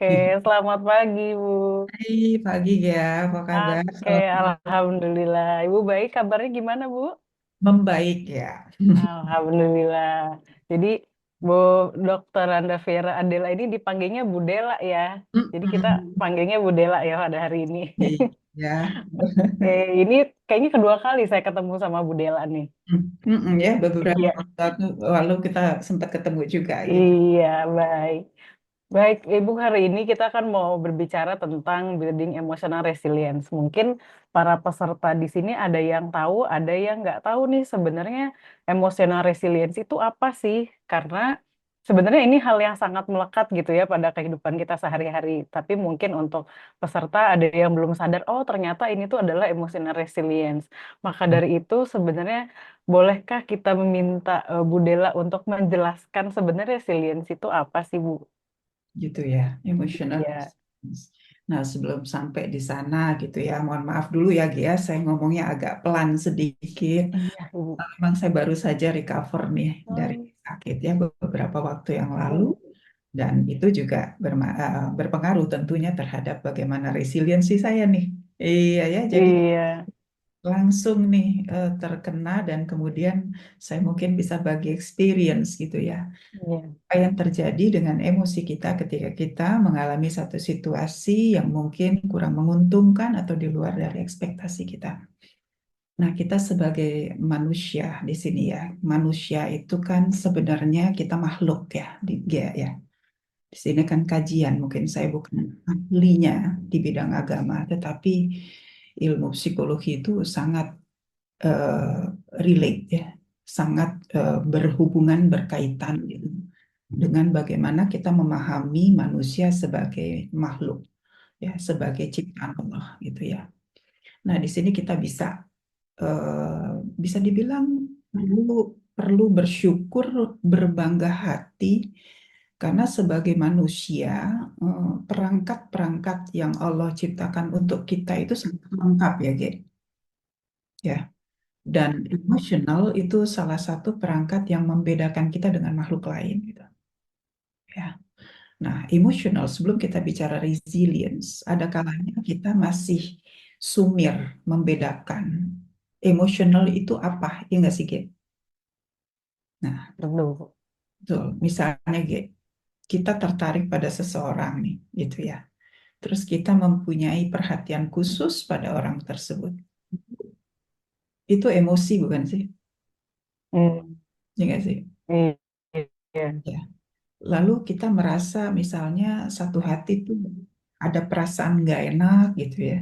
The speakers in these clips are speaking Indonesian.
Oke, selamat pagi, Bu. Hai pagi ya, apa kabar? Oke, Selamat Alhamdulillah. Ibu baik, kabarnya gimana, Bu? membaik ya. Alhamdulillah. Jadi, Bu Dokter Anda Vera Adela ini dipanggilnya Bu Dela ya. Jadi kita Mm-mm. panggilnya Bu Dela ya pada hari ini. Ya, Oke, ini kayaknya kedua kali saya ketemu sama Bu Dela nih. Mm-mm, ya beberapa Iya, waktu lalu kita sempat ketemu juga gitu. iya, baik. Baik, Ibu, hari ini kita akan mau berbicara tentang building emotional resilience. Mungkin para peserta di sini ada yang tahu, ada yang nggak tahu nih sebenarnya emotional resilience itu apa sih? Karena sebenarnya ini hal yang sangat melekat gitu ya pada kehidupan kita sehari-hari. Tapi mungkin untuk peserta ada yang belum sadar, oh ternyata ini tuh adalah emotional resilience. Maka dari itu sebenarnya bolehkah kita meminta Bu Dela untuk menjelaskan sebenarnya resilience itu apa sih, Bu? Gitu ya, emotional Ya. resilience. Nah, sebelum sampai di sana gitu ya, mohon maaf dulu ya Gia, saya ngomongnya agak pelan sedikit. Iya, Ibu. Memang saya baru saja recover nih dari Hmm, sakit ya beberapa waktu yang lalu. hmm. Dan itu juga berpengaruh tentunya terhadap bagaimana resiliensi saya nih. Iya ya, jadi Iya, langsung nih terkena dan kemudian saya mungkin bisa bagi experience gitu ya. iya. Apa yang terjadi dengan emosi kita ketika kita mengalami satu situasi yang mungkin kurang menguntungkan atau di luar dari ekspektasi kita. Nah, kita sebagai manusia di sini ya, manusia itu kan sebenarnya kita makhluk ya, ya. Di sini kan kajian, mungkin saya bukan ahlinya di bidang agama, tetapi ilmu psikologi itu sangat eh, relate ya, sangat berhubungan, berkaitan gitu, dengan bagaimana kita memahami manusia sebagai makhluk, ya, sebagai ciptaan Allah gitu ya. Nah, di sini kita bisa dibilang perlu perlu bersyukur, berbangga hati karena sebagai manusia perangkat-perangkat yang Allah ciptakan untuk kita itu sangat lengkap ya, Ge. Ya. Dan emosional itu salah satu perangkat yang membedakan kita dengan makhluk lain gitu. Ya. Nah, emosional sebelum kita bicara resilience, ada kalanya kita masih sumir membedakan emosional itu apa, ya nggak sih, Ge? Nah, Betul. betul. Misalnya, Ge, kita tertarik pada seseorang nih, gitu ya. Terus kita mempunyai perhatian khusus pada orang tersebut. Itu emosi bukan sih? Hmm, Ya nggak sih? iya. Ya. Lalu kita merasa misalnya satu hati tuh ada perasaan nggak enak gitu ya.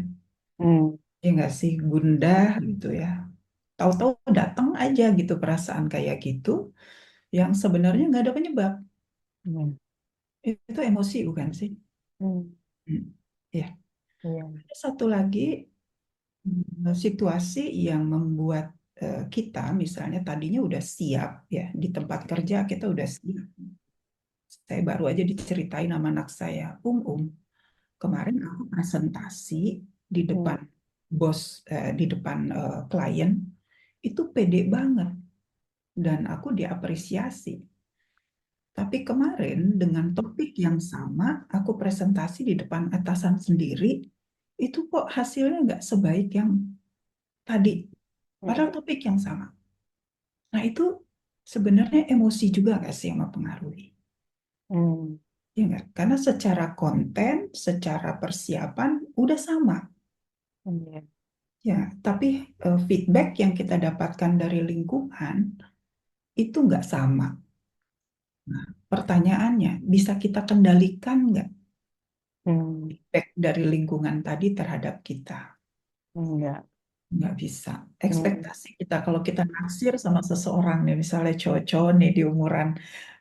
Hmm, Ya nggak sih? Gundah gitu ya. Tahu-tahu datang aja gitu perasaan kayak gitu yang sebenarnya nggak ada penyebab. hmm, Itu emosi bukan sih? hmm, Hmm. Ya. iya. Ada satu lagi situasi yang membuat kita misalnya tadinya udah siap ya di tempat kerja kita udah siap. Saya baru aja diceritain sama anak saya, kemarin aku presentasi di Hmm, depan bos, di depan klien itu pede banget dan aku diapresiasi. Tapi kemarin dengan topik yang sama, aku presentasi di depan atasan sendiri, itu kok hasilnya nggak sebaik yang tadi. hmm, Padahal topik yang sama. Nah itu sebenarnya emosi juga nggak sih yang mempengaruhi? hmm, Ya nggak? Karena secara konten, secara persiapan udah sama. iya. Ya, tapi feedback yang kita dapatkan dari lingkungan itu nggak sama. Nah, pertanyaannya, bisa kita kendalikan nggak Hmm, feedback dari lingkungan tadi terhadap kita? enggak. Nggak bisa. Hmm, Ekspektasi kita kalau kita naksir sama seseorang nih, misalnya cowok-cowok nih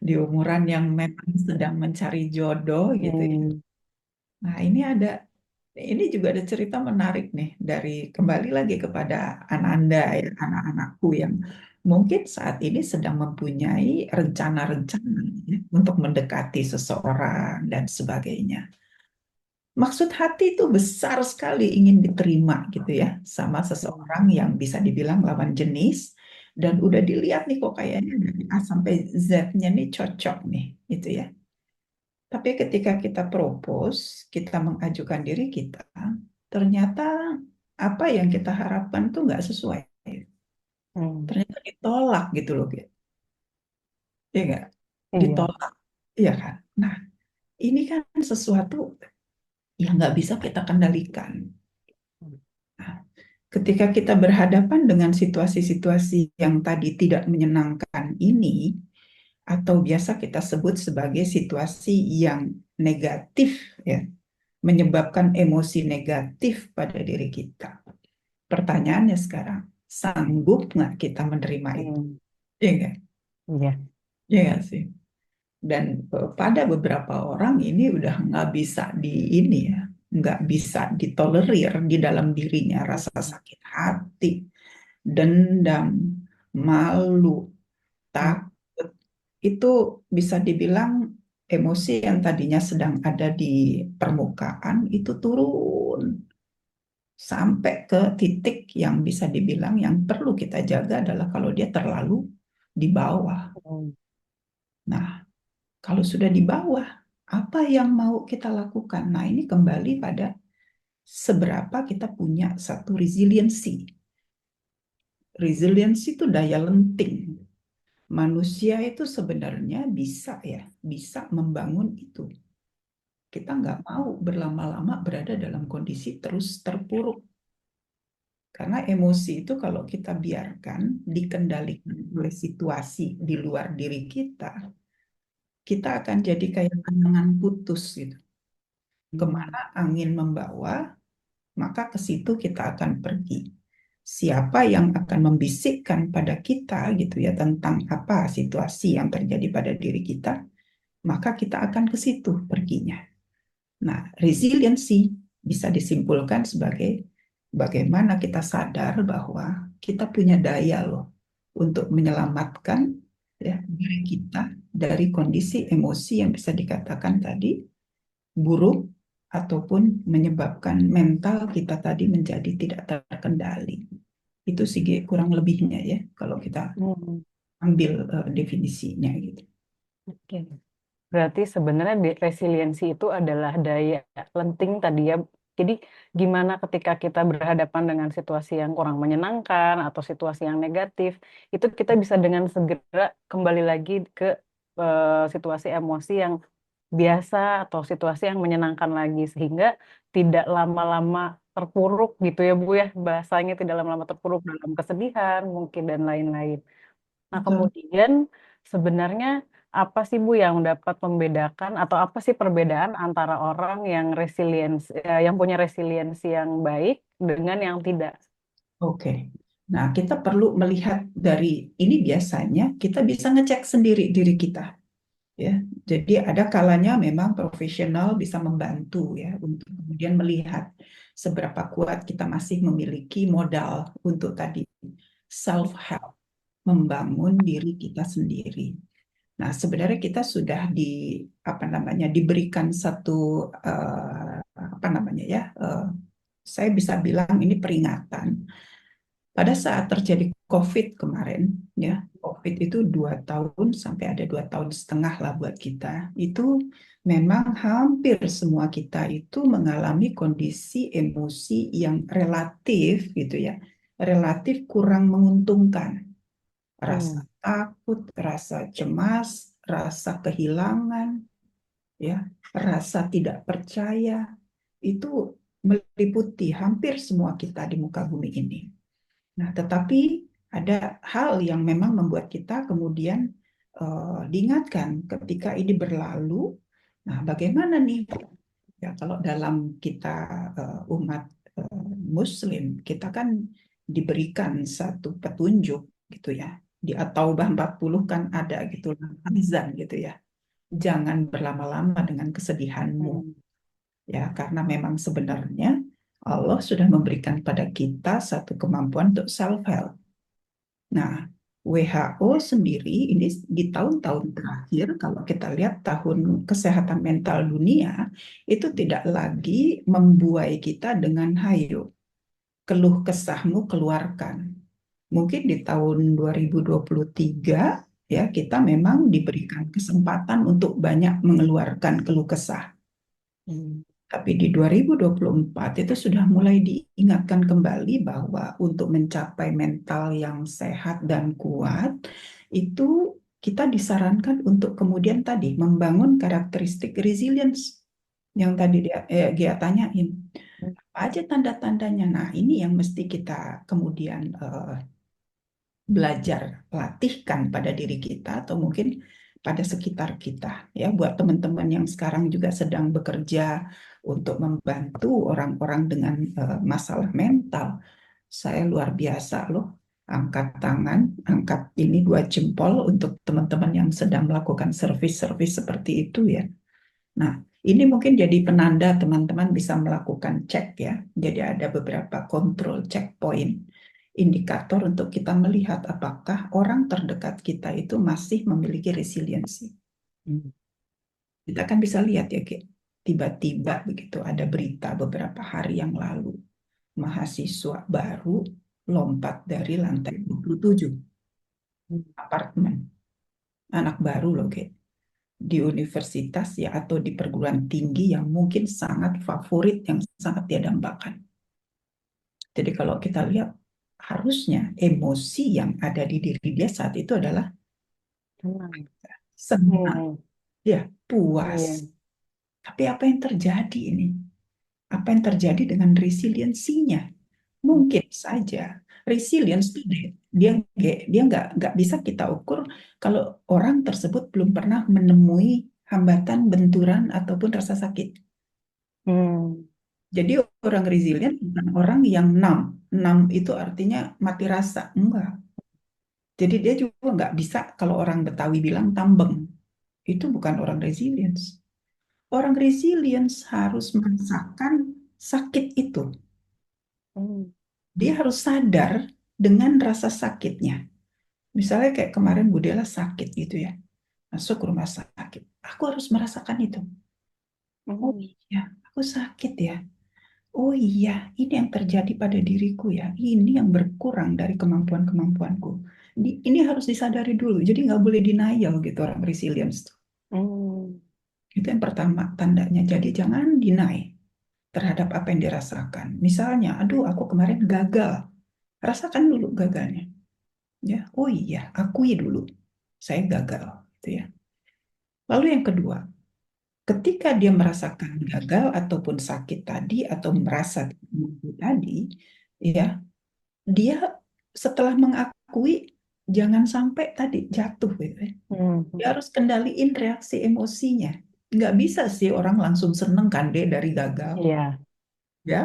di umuran yang memang sedang mencari jodoh gitu ya. hmm, Nah, ini juga ada cerita menarik nih dari kembali lagi kepada Ananda ya, anak-anakku yang mungkin saat ini sedang mempunyai rencana-rencana ya, untuk mendekati seseorang dan sebagainya. Maksud hati itu besar sekali ingin diterima gitu ya sama hmm, seseorang yang bisa dibilang lawan jenis dan udah dilihat nih kok kayaknya dari A sampai Z-nya nih cocok nih gitu ya. Tapi ketika kita propose, kita mengajukan diri kita, ternyata apa yang kita harapkan tuh nggak sesuai. Hmm. Ternyata ditolak gitu loh, gitu. Iya nggak? Iya. Ditolak, iya kan? Nah, ini kan sesuatu yang nggak bisa kita kendalikan. Nah, ketika kita berhadapan dengan situasi-situasi yang tadi tidak menyenangkan ini, atau biasa kita sebut sebagai situasi yang negatif, ya, menyebabkan emosi negatif pada diri kita. Pertanyaannya sekarang, sanggup nggak kita menerima itu? Hmm. Iya nggak? Iya. Iya nggak sih? Dan pada beberapa orang ini udah nggak bisa di ini ya, nggak bisa ditolerir di dalam dirinya rasa Hmm. sakit hati, dendam, malu, Hmm. takut. Itu bisa dibilang emosi yang tadinya sedang ada di permukaan itu turun sampai ke titik yang bisa dibilang yang perlu kita jaga adalah kalau dia terlalu di bawah. Hmm. Nah, kalau sudah di bawah, apa yang mau kita lakukan? Nah, ini kembali pada seberapa kita punya satu resiliensi. Resiliensi itu daya lenting. Manusia itu sebenarnya bisa ya, bisa membangun itu. Kita nggak mau berlama-lama berada dalam kondisi terus terpuruk. Karena emosi itu kalau kita biarkan dikendalikan oleh situasi di luar diri kita akan jadi kayak kenangan putus gitu. Hmm. Kemana angin membawa, maka ke situ kita akan pergi. Siapa yang akan membisikkan pada kita gitu ya tentang apa situasi yang terjadi pada diri kita, maka kita akan ke situ perginya. Nah, resiliency bisa disimpulkan sebagai bagaimana kita sadar bahwa kita punya daya loh untuk menyelamatkan ya diri kita dari kondisi emosi yang bisa dikatakan tadi buruk ataupun menyebabkan mental kita tadi menjadi tidak terkendali. Itu sih kurang lebihnya ya kalau kita Hmm. ambil definisinya gitu. Oke. Berarti sebenarnya resiliensi itu adalah daya lenting tadi ya. Jadi gimana ketika kita berhadapan dengan situasi yang kurang menyenangkan atau situasi yang negatif, itu kita bisa dengan segera kembali lagi ke situasi emosi yang biasa atau situasi yang menyenangkan lagi sehingga tidak lama-lama terpuruk gitu ya Bu ya. Bahasanya tidak lama-lama terpuruk dalam kesedihan mungkin dan lain-lain. Nah, Betul. kemudian sebenarnya apa sih Bu yang dapat membedakan atau apa sih perbedaan antara orang yang yang punya resiliensi yang baik dengan yang tidak? Oke. Nah, kita perlu melihat dari ini biasanya kita bisa ngecek sendiri diri kita ya. Jadi ada kalanya memang profesional bisa membantu ya untuk kemudian melihat seberapa kuat kita masih memiliki modal untuk tadi self help, membangun diri kita sendiri. Nah, sebenarnya kita sudah apa namanya diberikan satu apa namanya ya saya bisa bilang ini peringatan pada saat terjadi COVID kemarin, ya, COVID itu 2 tahun sampai ada 2 tahun setengah lah buat kita. Itu memang hampir semua kita itu mengalami kondisi emosi yang relatif gitu ya, relatif kurang menguntungkan. Rasa Hmm. takut, rasa cemas, rasa kehilangan, ya, rasa tidak percaya, itu meliputi hampir semua kita di muka bumi ini. Nah, tetapi ada hal yang memang membuat kita kemudian diingatkan ketika ini berlalu. Nah, bagaimana nih? Ya, kalau dalam kita umat Muslim, kita kan diberikan satu petunjuk gitu ya. Di At-Taubah 40 kan ada gitu, azan gitu ya. Jangan berlama-lama dengan kesedihanmu. Hmm. Ya, karena memang sebenarnya Allah sudah memberikan pada kita satu kemampuan untuk self-help. Nah, WHO sendiri ini di tahun-tahun terakhir, kalau kita lihat tahun kesehatan mental dunia, itu tidak lagi membuai kita dengan hayo, keluh kesahmu keluarkan. Mungkin di tahun 2023 ya kita memang diberikan kesempatan untuk banyak mengeluarkan keluh kesah. Hmm. Tapi di 2024 itu sudah mulai diingatkan kembali bahwa untuk mencapai mental yang sehat dan kuat, itu kita disarankan untuk kemudian tadi membangun karakteristik resilience yang tadi dia tanyain. Apa aja tanda-tandanya? Nah, ini yang mesti kita kemudian belajar latihkan pada diri kita atau mungkin pada sekitar kita ya buat teman-teman yang sekarang juga sedang bekerja untuk membantu orang-orang dengan masalah mental. Saya luar biasa loh, angkat tangan, angkat ini 2 jempol untuk teman-teman yang sedang melakukan servis-servis seperti itu ya. Nah, ini mungkin jadi penanda teman-teman bisa melakukan cek ya. Jadi ada beberapa kontrol checkpoint, indikator untuk kita melihat apakah orang terdekat kita itu masih memiliki resiliensi. Hmm. Kita kan bisa lihat ya, Ki. Tiba-tiba begitu ada berita beberapa hari yang lalu, mahasiswa baru lompat dari lantai 27 Hmm. apartemen. Anak baru loh, Ki. Di universitas ya atau di perguruan tinggi yang mungkin sangat favorit yang sangat dia dambakan. Jadi kalau kita lihat harusnya emosi yang ada di diri dia saat itu adalah Tenang. senang, Hmm. ya puas. Iya. Tapi apa yang terjadi ini? Apa yang terjadi dengan resiliensinya? Mungkin saja resilience itu dia nggak bisa kita ukur kalau orang tersebut belum pernah menemui hambatan, benturan ataupun rasa sakit. Hmm. Jadi orang resilient bukan orang yang numb. Numb itu artinya mati rasa. Enggak. Jadi dia juga nggak bisa kalau orang Betawi bilang tambeng. Itu bukan orang resilience. Orang resilience harus merasakan sakit itu. Hmm. Dia harus sadar dengan rasa sakitnya. Misalnya kayak kemarin Bu Dela sakit gitu ya. Masuk rumah sakit. Aku harus merasakan itu. Oh Hmm. iya, aku sakit ya. Oh iya, ini yang terjadi pada diriku ya. Ini yang berkurang dari kemampuan-kemampuanku. Ini harus disadari dulu. Jadi nggak boleh denial gitu orang resilience tuh. Hmm. Itu yang pertama tandanya. Jadi jangan deny terhadap apa yang dirasakan. Misalnya, aduh aku kemarin gagal. Rasakan dulu gagalnya. Ya, oh iya, akui dulu. Saya gagal. Gitu ya. Lalu yang kedua, ketika dia merasakan gagal ataupun sakit tadi atau merasa tidak mampu tadi, ya dia setelah mengakui jangan sampai tadi jatuh gitu ya. Hmm. Dia harus kendaliin reaksi emosinya. Nggak bisa sih orang langsung seneng kan deh dari gagal, Iya. ya.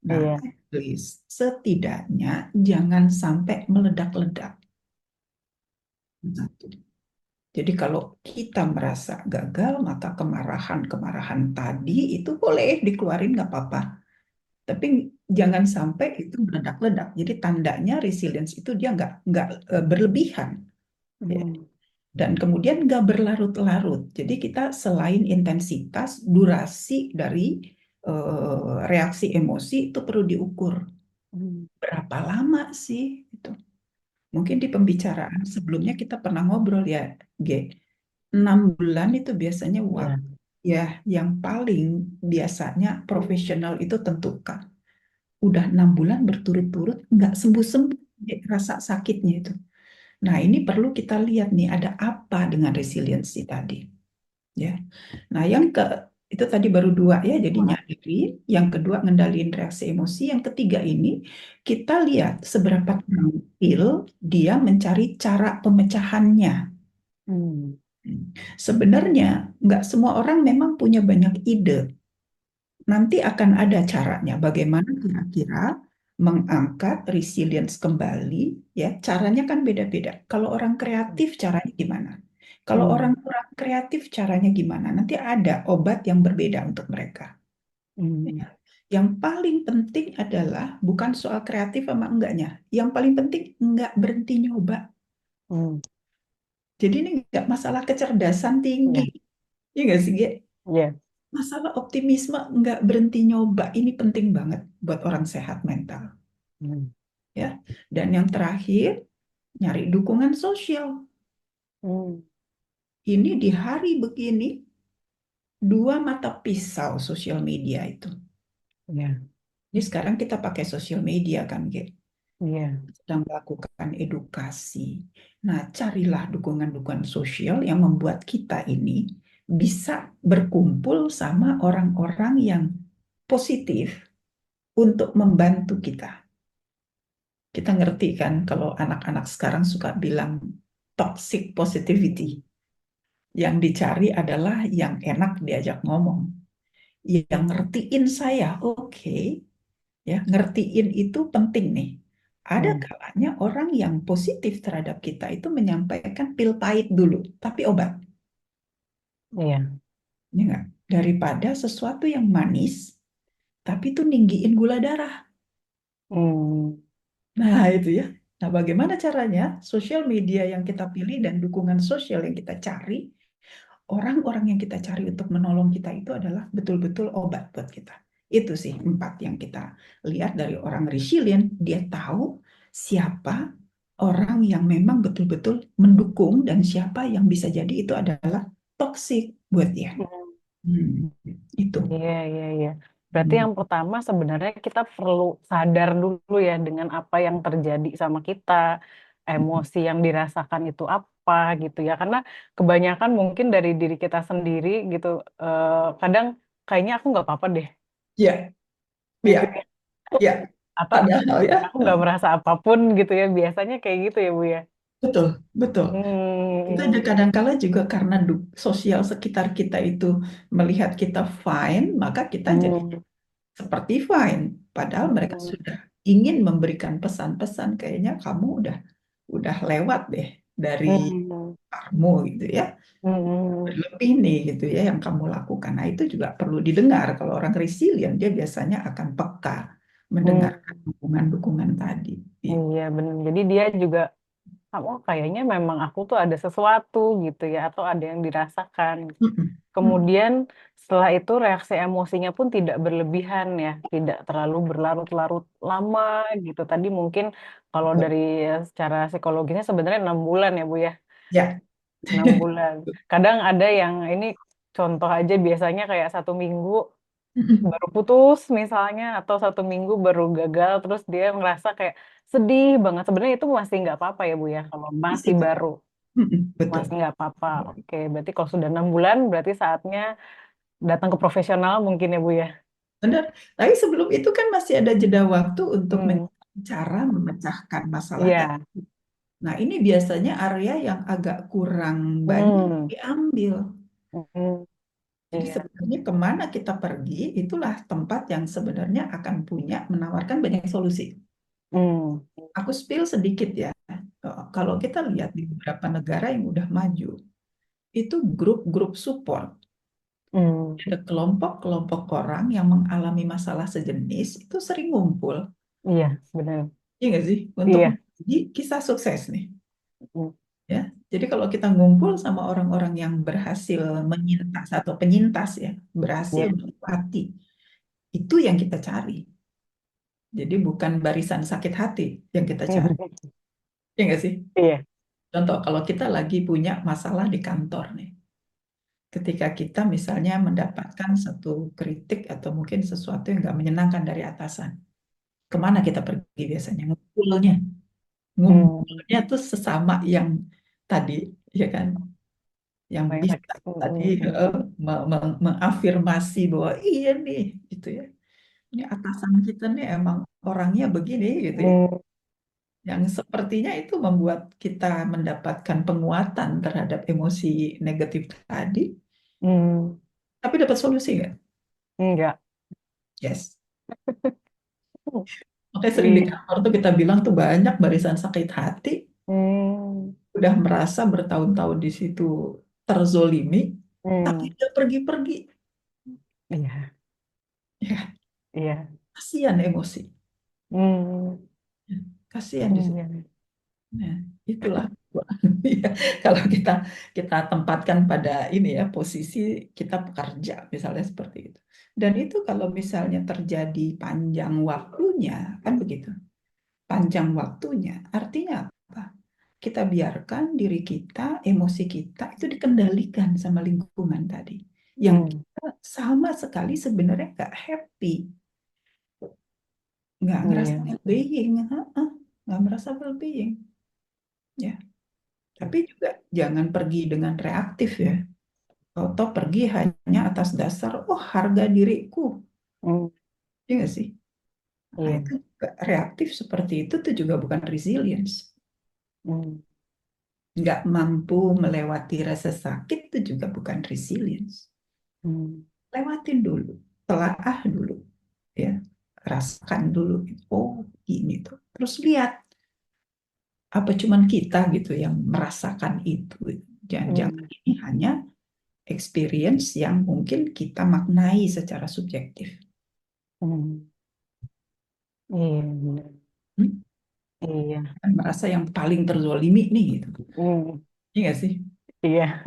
Nah, Iya. at least setidaknya jangan sampai meledak-ledak. Satu. Jadi kalau kita merasa gagal, maka kemarahan-kemarahan tadi itu boleh dikeluarin nggak apa-apa. Tapi jangan sampai itu meledak-ledak. Jadi tandanya resilience itu dia nggak berlebihan. Ya. Hmm. Dan kemudian nggak berlarut-larut. Jadi kita selain intensitas, durasi dari reaksi emosi itu perlu diukur. Hmm. Berapa lama sih? Itu. Mungkin di pembicaraan sebelumnya kita pernah ngobrol ya, G. 6 bulan itu biasanya Iya. waktu ya yang paling biasanya profesional itu tentukan. Udah 6 bulan berturut-turut nggak sembuh-sembuh rasa sakitnya itu. Nah, ini perlu kita lihat nih ada apa dengan resiliensi tadi, ya. Nah, itu tadi baru 2 ya, jadi Wah. nyadari. Yang kedua ngendaliin reaksi emosi. Yang ketiga ini kita lihat seberapa terampil dia mencari cara pemecahannya. Hmm. Sebenarnya nggak semua orang memang punya banyak ide. Nanti akan ada caranya bagaimana kira-kira mengangkat resilience kembali ya. Caranya kan beda-beda. Kalau orang kreatif caranya gimana? Kalau orang Hmm. kurang kreatif caranya gimana? Nanti ada obat yang berbeda untuk mereka. Hmm. Ya. Yang paling penting adalah bukan soal kreatif sama enggaknya. Yang paling penting enggak berhenti nyoba. Hmm. Jadi ini enggak masalah kecerdasan tinggi. Iya. Iya nggak sih, Ge? Iya. Masalah optimisme nggak berhenti nyoba. Ini penting banget buat orang sehat mental. Hmm. Ya. Dan yang terakhir, nyari dukungan sosial. Hmm. Ini di hari begini, dua mata pisau sosial media itu. Iya, Ini sekarang kita pakai sosial media kan, Ge? iya. Sedang melakukan edukasi. Nah, carilah dukungan-dukungan sosial yang membuat kita ini bisa berkumpul sama orang-orang yang positif untuk membantu kita. Kita ngerti kan kalau anak-anak sekarang suka bilang toxic positivity. Yang dicari adalah yang enak diajak ngomong. Yang ngertiin saya, oke. Ya, ngertiin itu penting nih. Ada Hmm. kalanya orang yang positif terhadap kita itu menyampaikan pil pahit dulu, tapi obat. Iya. Ya nggak? Daripada sesuatu yang manis, tapi itu ninggiin gula darah. Hmm. Nah, itu ya. Nah, bagaimana caranya? Sosial media yang kita pilih dan dukungan sosial yang kita cari, orang-orang yang kita cari untuk menolong kita itu adalah betul-betul obat buat kita. Itu sih empat yang kita lihat dari orang resilient. Dia tahu siapa orang yang memang betul-betul mendukung dan siapa yang bisa jadi itu adalah toksik buat dia. Hmm. Hmm, itu. Iya, iya, iya. Berarti Hmm, yang pertama sebenarnya kita perlu sadar dulu ya dengan apa yang terjadi sama kita, emosi yang dirasakan itu apa gitu ya. Karena kebanyakan mungkin dari diri kita sendiri gitu, kadang kayaknya aku nggak apa-apa deh ya, gitu ya, ya. ya. Atau Padahal ya, aku nggak merasa apapun gitu ya. Biasanya kayak gitu ya, Bu ya. betul, betul. Itu Hmm, ada kadang-kala juga karena sosial sekitar kita itu melihat kita fine, maka kita jadi hmm, seperti fine. Padahal mereka hmm, sudah ingin memberikan pesan-pesan kayaknya kamu udah lewat deh dari hmm, kamu gitu ya. hmm, Berlebih nih gitu ya yang kamu lakukan. Nah, itu juga perlu didengar. Kalau orang resilient dia biasanya akan peka mendengarkan hmm. dukungan-dukungan tadi. Gitu. Iya benar. Jadi dia juga oh kayaknya memang aku tuh ada sesuatu gitu ya atau ada yang dirasakan. Mm-mm. Mm. Kemudian setelah itu reaksi emosinya pun tidak berlebihan ya, tidak terlalu berlarut-larut lama gitu. Tadi mungkin kalau dari secara psikologisnya sebenarnya 6 bulan ya Bu ya, Ya. 6 bulan. Kadang ada yang ini contoh aja biasanya kayak 1 minggu Mm-mm. baru putus misalnya atau 1 minggu baru gagal terus dia ngerasa kayak sedih banget. Sebenarnya itu masih nggak apa-apa ya Bu ya kalau masih Masih kok. baru. Mm-mm. Betul. Masih nggak apa-apa. Oke, berarti kalau sudah 6 bulan, berarti saatnya datang ke profesional mungkin ya Bu ya. Benar. Tapi sebelum itu kan masih ada jeda waktu untuk Hmm. cara memecahkan masalah tadi. Iya. Nah, ini biasanya area yang agak kurang banyak Hmm. diambil. Hmm. Jadi Iya. sebenarnya kemana kita pergi, itulah tempat yang sebenarnya akan punya menawarkan banyak solusi. Hmm. Aku spill sedikit ya. Kalau kita lihat di beberapa negara yang udah maju, itu grup-grup support. Hmm. Ada kelompok-kelompok orang yang mengalami masalah sejenis itu sering ngumpul. Iya, benar. Iya nggak sih? Untuk Iya. berbagi kisah sukses nih. Hmm. Ya, jadi kalau kita ngumpul sama orang-orang yang berhasil menyintas atau penyintas ya, berhasil Iya. melewati, itu yang kita cari. Jadi bukan barisan sakit hati yang kita cari. Ya nggak sih? Iya. Contoh, kalau kita lagi punya masalah di kantor nih, ketika kita misalnya mendapatkan satu kritik atau mungkin sesuatu yang nggak menyenangkan dari atasan, kemana kita pergi biasanya? Ngumpulnya. Hmm. Ngumpulnya tuh sesama yang tadi, ya kan? Yang Apa yang bisa sakit? tadi Hmm. mengafirmasi bahwa iya nih, gitu ya. Ini atasan kita nih emang orangnya begini, gitu ya. Hmm. Yang sepertinya itu membuat kita mendapatkan penguatan terhadap emosi negatif tadi, Hmm. tapi dapat solusi nggak? Enggak. Yes. Makanya sering di Iya. kantor tuh kita bilang tuh banyak barisan sakit hati, Hmm. udah merasa bertahun-tahun di situ terzolimi, tapi Hmm. dia pergi-pergi. Iya. Ya, Iya. kasihan emosi. Hmm. Ya, kasihan di situ. Iya. Nah, itulah ya, kalau kita kita tempatkan pada ini ya posisi kita pekerja misalnya seperti itu. Dan itu kalau misalnya terjadi panjang waktunya kan begitu. Panjang waktunya artinya apa? kita biarkan diri kita, emosi kita itu dikendalikan sama lingkungan tadi. Yang Hmm. kita sama sekali sebenarnya nggak happy, nggak ngerasa Iya. well-being, nggak merasa well-being, ya. Tapi juga jangan pergi dengan reaktif ya. Atau pergi hanya atas dasar, oh harga diriku, Hmm. ya nggak sih? Nah, Iya. itu juga reaktif seperti itu tuh juga bukan resilience. Hmm. Nggak mampu melewati rasa sakit itu juga bukan resilience. Hmm. Lewatin dulu, telaah dulu, ya, rasakan dulu. Oh, gini tuh. Terus lihat apa cuman kita gitu yang merasakan itu. Jangan-jangan Hmm. ini hanya experience yang mungkin kita maknai secara subjektif. Hmm. Iya, benar. Hmm? Iya. Kan merasa yang paling terzolimi nih gitu. Hmm. Iya nggak sih? Iya.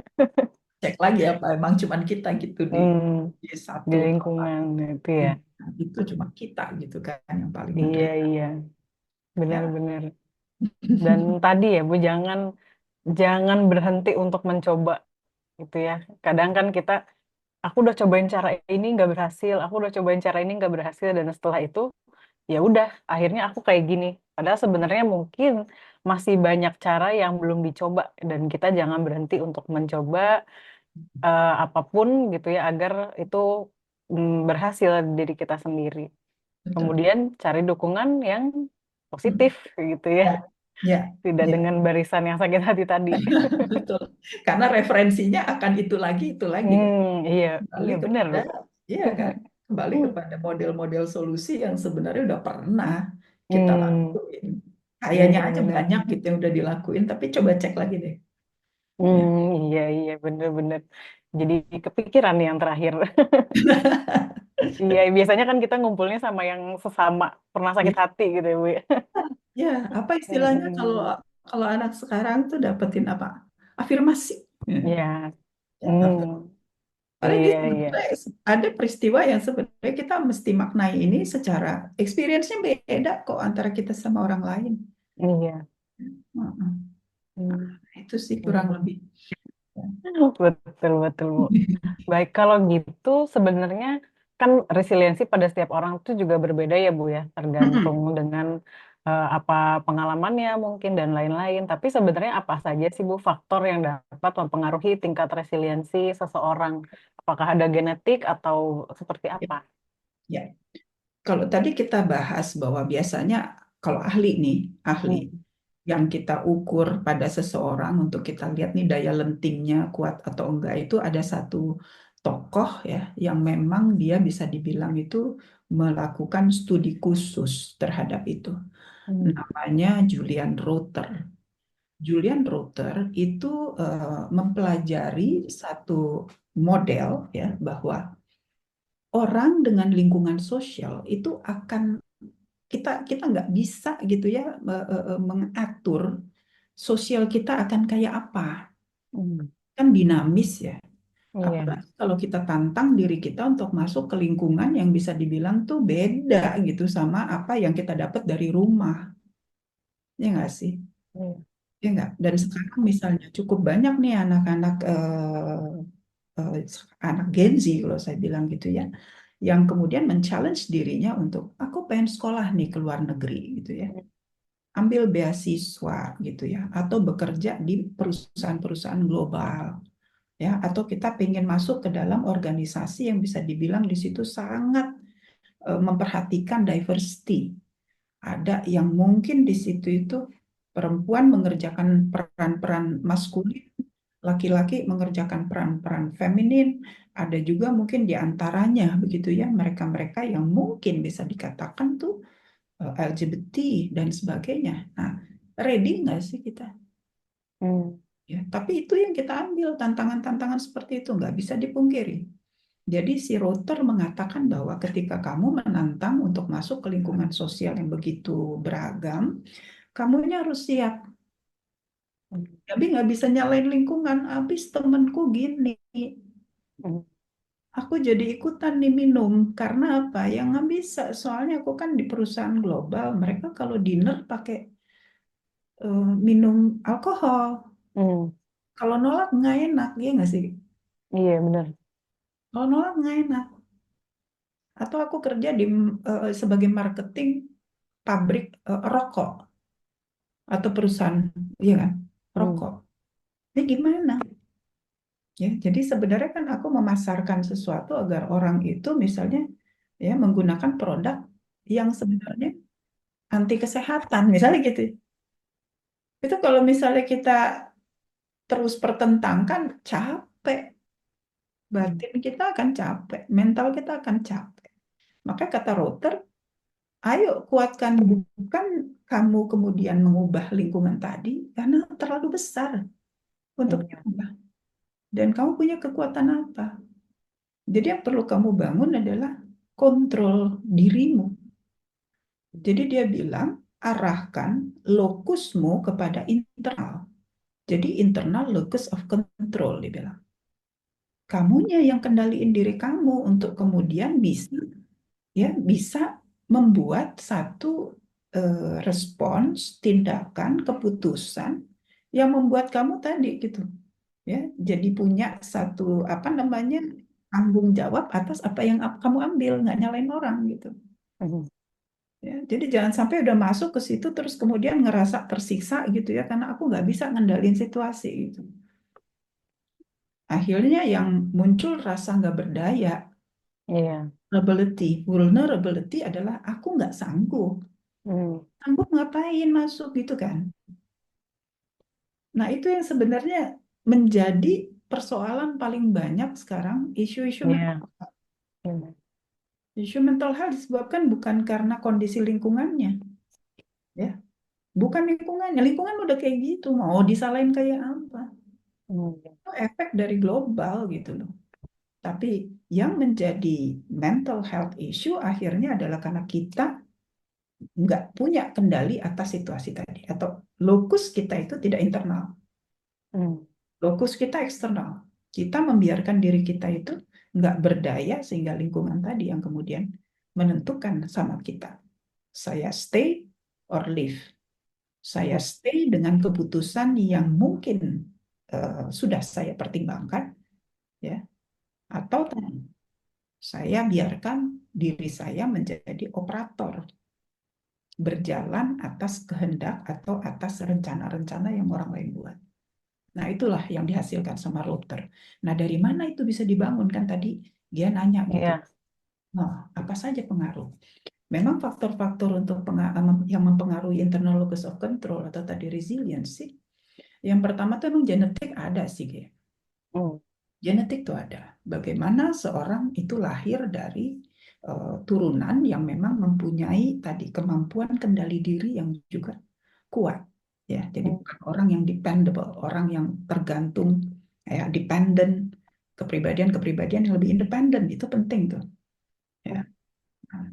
Cek lagi apa emang cuman kita gitu Hmm. di Di satu tempat. lingkungan itu ya. Itu cuma kita gitu kan yang paling Iya, menderita. iya. Ya. Benar-benar. Dan tadi ya, Bu, jangan jangan berhenti untuk mencoba gitu ya. Kadang kan kita, aku udah cobain cara ini nggak berhasil, aku udah cobain cara ini nggak berhasil, dan setelah itu ya udah, akhirnya aku kayak gini. Padahal sebenarnya mungkin masih banyak cara yang belum dicoba, dan kita jangan berhenti untuk mencoba apapun gitu ya, agar itu berhasil di diri kita sendiri. Betul. Kemudian cari dukungan yang positif gitu ya, Ya, ya, tidak ya. dengan barisan yang sakit hati tadi. Betul. Karena referensinya akan itu lagi kan. Iya, Kembali iya benar, kepada, Bu. iya kan, kembali kepada model-model solusi yang sebenarnya udah pernah kita Hmm, lakuin. Kayaknya iya aja benar. banyak gitu yang udah dilakuin, tapi coba cek lagi deh. Ya. Iya, iya benar-benar. Jadi kepikiran nih yang terakhir. Iya, biasanya kan kita ngumpulnya sama yang sesama pernah sakit Ya, hati gitu ya, Bu. Ya. ya, apa istilahnya kalau Mm-mm. kalau anak sekarang tuh dapetin apa? Afirmasi. Ya, Iya. ya, Hmm, padahal ini iya, iya. sebenarnya ada peristiwa yang sebenarnya kita mesti maknai ini secara experience-nya beda kok antara kita sama orang lain. Iya. Heeh. Hmm, Itu sih kurang iya. lebih. Betul, betul, Bu. Baik, kalau gitu sebenarnya kan resiliensi pada setiap orang itu juga berbeda ya, Bu ya, tergantung Mm-mm. dengan apa pengalamannya mungkin dan lain-lain. Tapi sebenarnya apa saja sih, Bu, faktor yang dapat mempengaruhi tingkat resiliensi seseorang? Apakah ada genetik atau seperti Ya, apa? ya. Kalau tadi kita bahas bahwa biasanya kalau ahli nih, ahli Hmm. yang kita ukur pada seseorang untuk kita lihat nih daya lentingnya kuat atau enggak itu ada satu tokoh ya yang memang dia bisa dibilang itu melakukan studi khusus terhadap itu. Hmm. Namanya Julian Rother. Julian Rother itu mempelajari satu model ya bahwa orang dengan lingkungan sosial itu akan kita kita nggak bisa gitu ya mengatur sosial kita akan kayak apa, Hmm. kan dinamis ya. Iya. Apalagi kalau kita tantang diri kita untuk masuk ke lingkungan yang bisa dibilang tuh beda gitu sama apa yang kita dapat dari rumah, ya nggak sih? Iya. Ya nggak. Dan sekarang misalnya cukup banyak nih anak-anak eh, anak Gen Z kalau saya bilang gitu ya, yang kemudian men-challenge dirinya untuk aku pengen sekolah nih ke luar negeri gitu ya, ambil beasiswa gitu ya, atau bekerja di perusahaan-perusahaan global ya, atau kita pengen masuk ke dalam organisasi yang bisa dibilang di situ sangat memperhatikan diversity. Ada yang mungkin di situ itu perempuan mengerjakan peran-peran maskulin, laki-laki mengerjakan peran-peran feminin, ada juga mungkin di antaranya begitu ya, mereka-mereka yang mungkin bisa dikatakan tuh LGBT dan sebagainya. Nah, ready nggak sih kita? Hmm. Ya, tapi itu yang kita ambil, tantangan-tantangan seperti itu nggak bisa dipungkiri. Jadi si Router mengatakan bahwa ketika kamu menantang untuk masuk ke lingkungan sosial yang begitu beragam, kamunya harus siap. Tapi nggak bisa nyalain lingkungan, habis temenku gini, Hmm. aku jadi ikutan nih minum. Karena apa? Ya nggak bisa, soalnya aku kan di perusahaan global, mereka kalau dinner pakai minum alkohol. Hmm. Kalau nolak nggak enak, ya nggak sih? Iya benar. Kalau nolak nggak enak. Atau aku kerja di sebagai marketing pabrik rokok atau perusahaan, iya kan, Hmm. rokok. Ini gimana? Ya, jadi sebenarnya kan aku memasarkan sesuatu agar orang itu misalnya ya menggunakan produk yang sebenarnya anti kesehatan, misalnya gitu. Itu kalau misalnya kita terus pertentangkan, capek. Hmm. Batin kita akan capek, mental kita akan capek. Maka kata Router, ayo kuatkan, bukan kamu kemudian mengubah lingkungan tadi, karena terlalu besar untuk Hmm. diubah. Dan kamu punya kekuatan apa? Jadi yang perlu kamu bangun adalah kontrol dirimu. Jadi dia bilang, arahkan lokusmu kepada internal. Jadi internal locus of control, dia bilang. Kamunya yang kendaliin diri kamu untuk kemudian bisa membuat satu respons, tindakan, keputusan yang membuat kamu tadi gitu ya, jadi punya satu apa namanya tanggung jawab atas apa yang kamu ambil, nggak nyalain orang gitu Hmm. ya. Jadi jangan sampai udah masuk ke situ terus kemudian ngerasa tersiksa gitu ya, karena aku nggak bisa ngendalin situasi gitu. Akhirnya yang muncul rasa nggak berdaya, Iya. vulnerability adalah aku nggak sanggup. Hmm. Sanggup ngapain masuk gitu kan. Nah, itu yang sebenarnya menjadi persoalan paling banyak sekarang, isu-isu Iya. mental. Iya. Isu mental health disebabkan bukan karena kondisi lingkungannya, ya. Bukan lingkungannya, lingkungan udah kayak gitu, mau disalahin kayak apa. Hmm. Itu efek dari global gitu loh. Tapi yang menjadi mental health issue akhirnya adalah karena kita nggak punya kendali atas situasi tadi. Atau lokus kita itu tidak internal. Hmm. Lokus kita eksternal. Kita membiarkan diri kita itu nggak berdaya sehingga lingkungan tadi yang kemudian menentukan sama kita. Saya stay or leave. Saya Hmm. stay dengan keputusan yang mungkin sudah saya pertimbangkan, ya, atau saya biarkan diri saya menjadi operator, berjalan atas kehendak atau atas rencana-rencana yang orang lain buat. Nah, itulah yang dihasilkan sama router. Nah, dari mana itu bisa dibangun? Kan tadi dia nanya gitu. Iya. Nah, apa saja pengaruh? Memang faktor-faktor untuk yang mempengaruhi internal locus of control atau tadi resiliency. Yang pertama tuh emang genetik ada sih, Ge. Hmm. Genetik tuh ada. Bagaimana seorang itu lahir dari turunan yang memang mempunyai tadi kemampuan kendali diri yang juga kuat. Ya, jadi Hmm. bukan orang yang dependable, orang yang tergantung, ya, dependent, kepribadian-kepribadian yang lebih independen itu penting tuh. Ya. Hmm. Nah,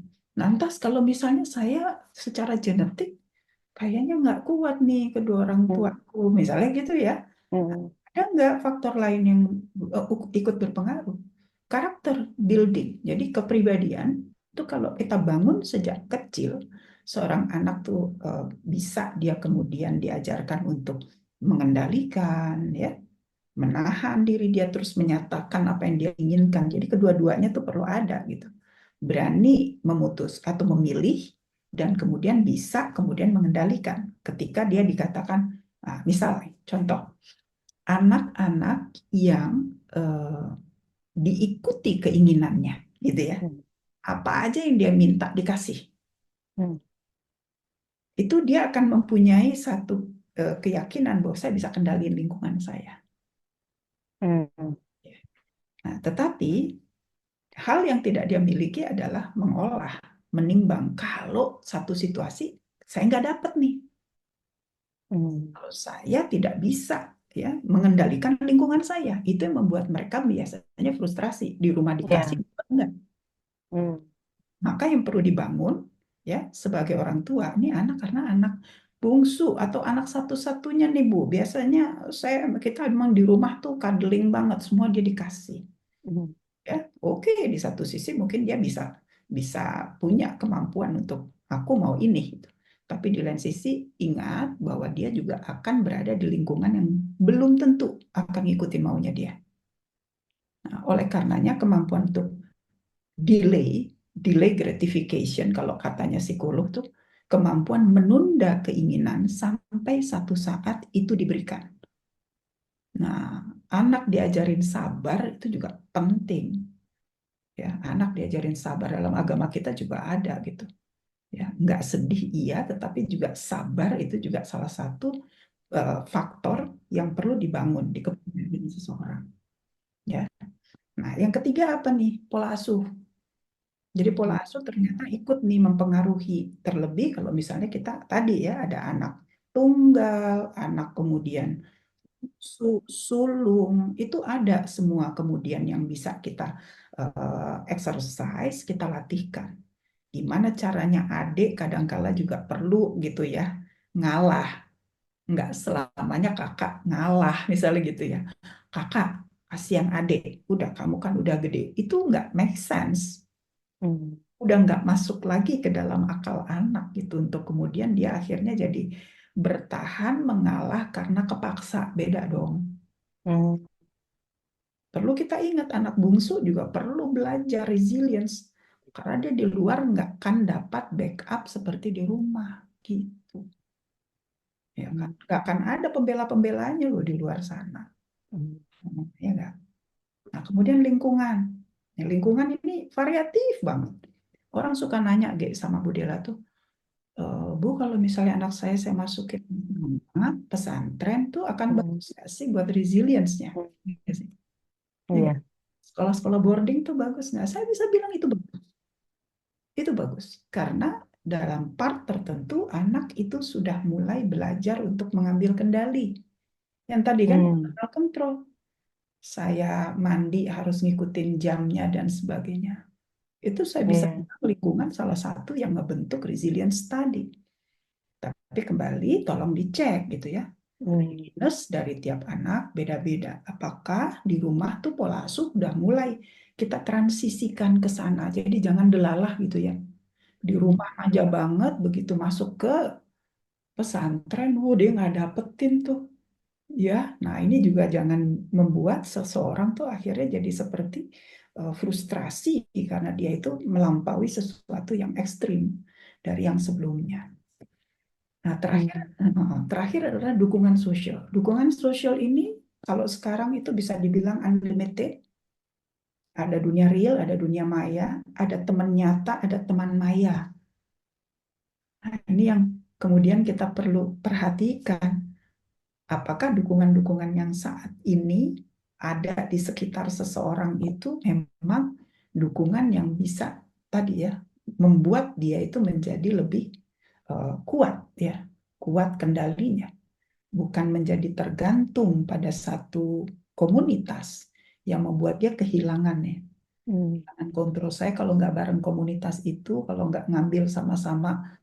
lantas kalau misalnya saya secara genetik kayaknya nggak kuat nih kedua orang Hmm. tuaku, misalnya gitu ya. Hmm. Ada nggak faktor lain yang ikut berpengaruh? Karakter building. Jadi kepribadian itu kalau kita bangun sejak kecil, seorang anak tuh bisa dia kemudian diajarkan untuk mengendalikan, ya, menahan diri dia terus menyatakan apa yang dia inginkan. Jadi kedua-duanya tuh perlu ada gitu. Berani memutus atau memilih dan kemudian bisa kemudian mengendalikan ketika dia dikatakan, misalnya contoh anak-anak yang eh, diikuti keinginannya, gitu ya. Hmm. Apa aja yang dia minta dikasih, Hmm. itu dia akan mempunyai satu keyakinan bahwa saya bisa kendaliin lingkungan saya. Hmm. Nah, tetapi hal yang tidak dia miliki adalah mengolah, menimbang kalau satu situasi saya nggak dapat nih, Hmm. kalau saya tidak bisa ya mengendalikan lingkungan saya, itu yang membuat mereka biasanya frustrasi di rumah dikasih Iya. enggak. Hmm. Maka yang perlu dibangun ya sebagai orang tua, ini anak karena anak bungsu atau anak satu-satunya nih Bu. Biasanya kita memang di rumah tuh cuddling banget, semua dia dikasih. Hmm. Ya, oke, di satu sisi mungkin dia bisa bisa punya kemampuan untuk aku mau ini gitu. Tapi di lain sisi ingat bahwa dia juga akan berada di lingkungan yang belum tentu akan ngikutin maunya dia. Nah, oleh karenanya kemampuan untuk delay, delay gratification kalau katanya psikolog tuh kemampuan menunda keinginan sampai satu saat itu diberikan. Nah, anak diajarin sabar itu juga penting. Ya, anak diajarin sabar dalam agama kita juga ada gitu. Ya, nggak sedih iya, tetapi juga sabar itu juga salah satu faktor yang perlu dibangun di kepemimpinan seseorang. Ya, nah yang ketiga apa nih? Pola asuh. Jadi pola asuh ternyata ikut nih mempengaruhi. Terlebih kalau misalnya kita tadi ya ada anak tunggal, anak kemudian sulung, itu ada semua kemudian yang bisa kita exercise, kita latihkan. Gimana caranya adik kadangkala juga perlu gitu ya, ngalah. Nggak selamanya kakak ngalah, misalnya gitu ya. Kakak, kasihan adik, udah kamu kan udah gede. Itu nggak make sense. Hmm. Udah nggak masuk lagi ke dalam akal anak gitu untuk kemudian dia akhirnya jadi bertahan mengalah karena kepaksa. Beda dong. Hmm. Perlu kita ingat anak bungsu juga perlu belajar resilience karena dia di luar nggak akan dapat backup seperti di rumah gitu. Ya kan? Hmm. Nggak akan ada pembela-pembelanya loh di luar sana. Hmm. Ya nggak? Nah, kemudian lingkungan. Ya, lingkungan ini variatif banget. Orang suka nanya sama Bu Dela tuh, Bu, kalau misalnya anak saya masukin pesantren tuh akan Hmm. bagus nggak sih buat resilience-nya? Hmm. Iya sih. Ini Iya. sekolah-sekolah boarding tuh bagus nggak? Saya bisa bilang itu bagus. Itu bagus. Karena dalam part tertentu anak itu sudah mulai belajar untuk mengambil kendali. Yang tadi kan Hmm. personal control. Saya mandi harus ngikutin jamnya dan sebagainya. Itu saya bisa Iya. bilang lingkungan salah satu yang ngebentuk resilience tadi. Tapi kembali tolong dicek gitu ya. Hmm. Minus dari tiap anak beda-beda. Apakah di rumah tuh pola asuh udah mulai kita transisikan ke sana. Jadi jangan delalah gitu ya. Di rumah aja banget, begitu masuk ke pesantren, dia nggak dapetin tuh. Ya, nah ini juga jangan membuat seseorang tuh akhirnya jadi seperti frustrasi karena dia itu melampaui sesuatu yang ekstrim dari yang sebelumnya. Nah, terakhir, Hmm. terakhir adalah dukungan sosial. Dukungan sosial ini kalau sekarang itu bisa dibilang unlimited. Ada dunia real, ada dunia maya, ada teman nyata, ada teman maya. Nah, ini yang kemudian kita perlu perhatikan. Apakah dukungan-dukungan yang saat ini ada di sekitar seseorang itu memang dukungan yang bisa tadi ya membuat dia itu menjadi lebih kuat ya, kuat kendalinya, bukan menjadi tergantung pada satu komunitas yang membuat dia kehilangan ya. Hmm. Kehilangan kontrol saya kalau nggak bareng komunitas itu, kalau nggak ngambil sama-sama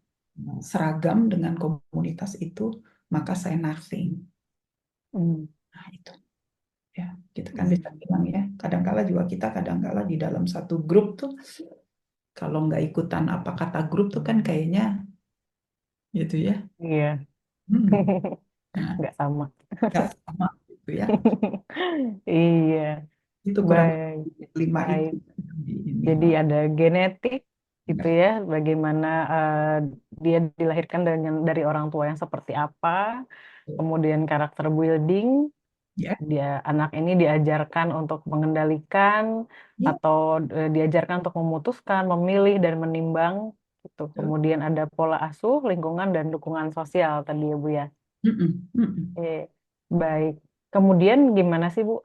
seragam dengan komunitas itu, maka saya nothing. Hmm. Nah, itu. Ya, kita kan bisa Hmm. bilang ya, kadangkala juga kita kadangkala di dalam satu grup tuh, kalau nggak ikutan apa kata grup tuh kan kayaknya gitu ya. Iya. Hmm. Nah, Nggak sama. nggak sama gitu ya. Iya. Itu kurang Baik. lebih lima itu Baik. di ini. Jadi ada genetik gitu Ya, ya, bagaimana dia dilahirkan dari orang tua yang seperti apa, kemudian karakter building, ya, dia anak ini diajarkan untuk mengendalikan ya, atau diajarkan untuk memutuskan, memilih dan menimbang gitu. betul. Kemudian ada pola asuh, lingkungan dan dukungan sosial tadi ya Bu ya. Mm-mm, mm-mm. Eh, Baik. Kemudian gimana sih Bu?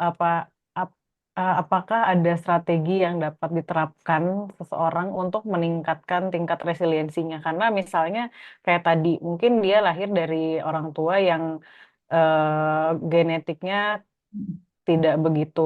Apakah ada strategi yang dapat diterapkan seseorang untuk meningkatkan tingkat resiliensinya? Karena misalnya kayak tadi, mungkin dia lahir dari orang tua yang genetiknya tidak begitu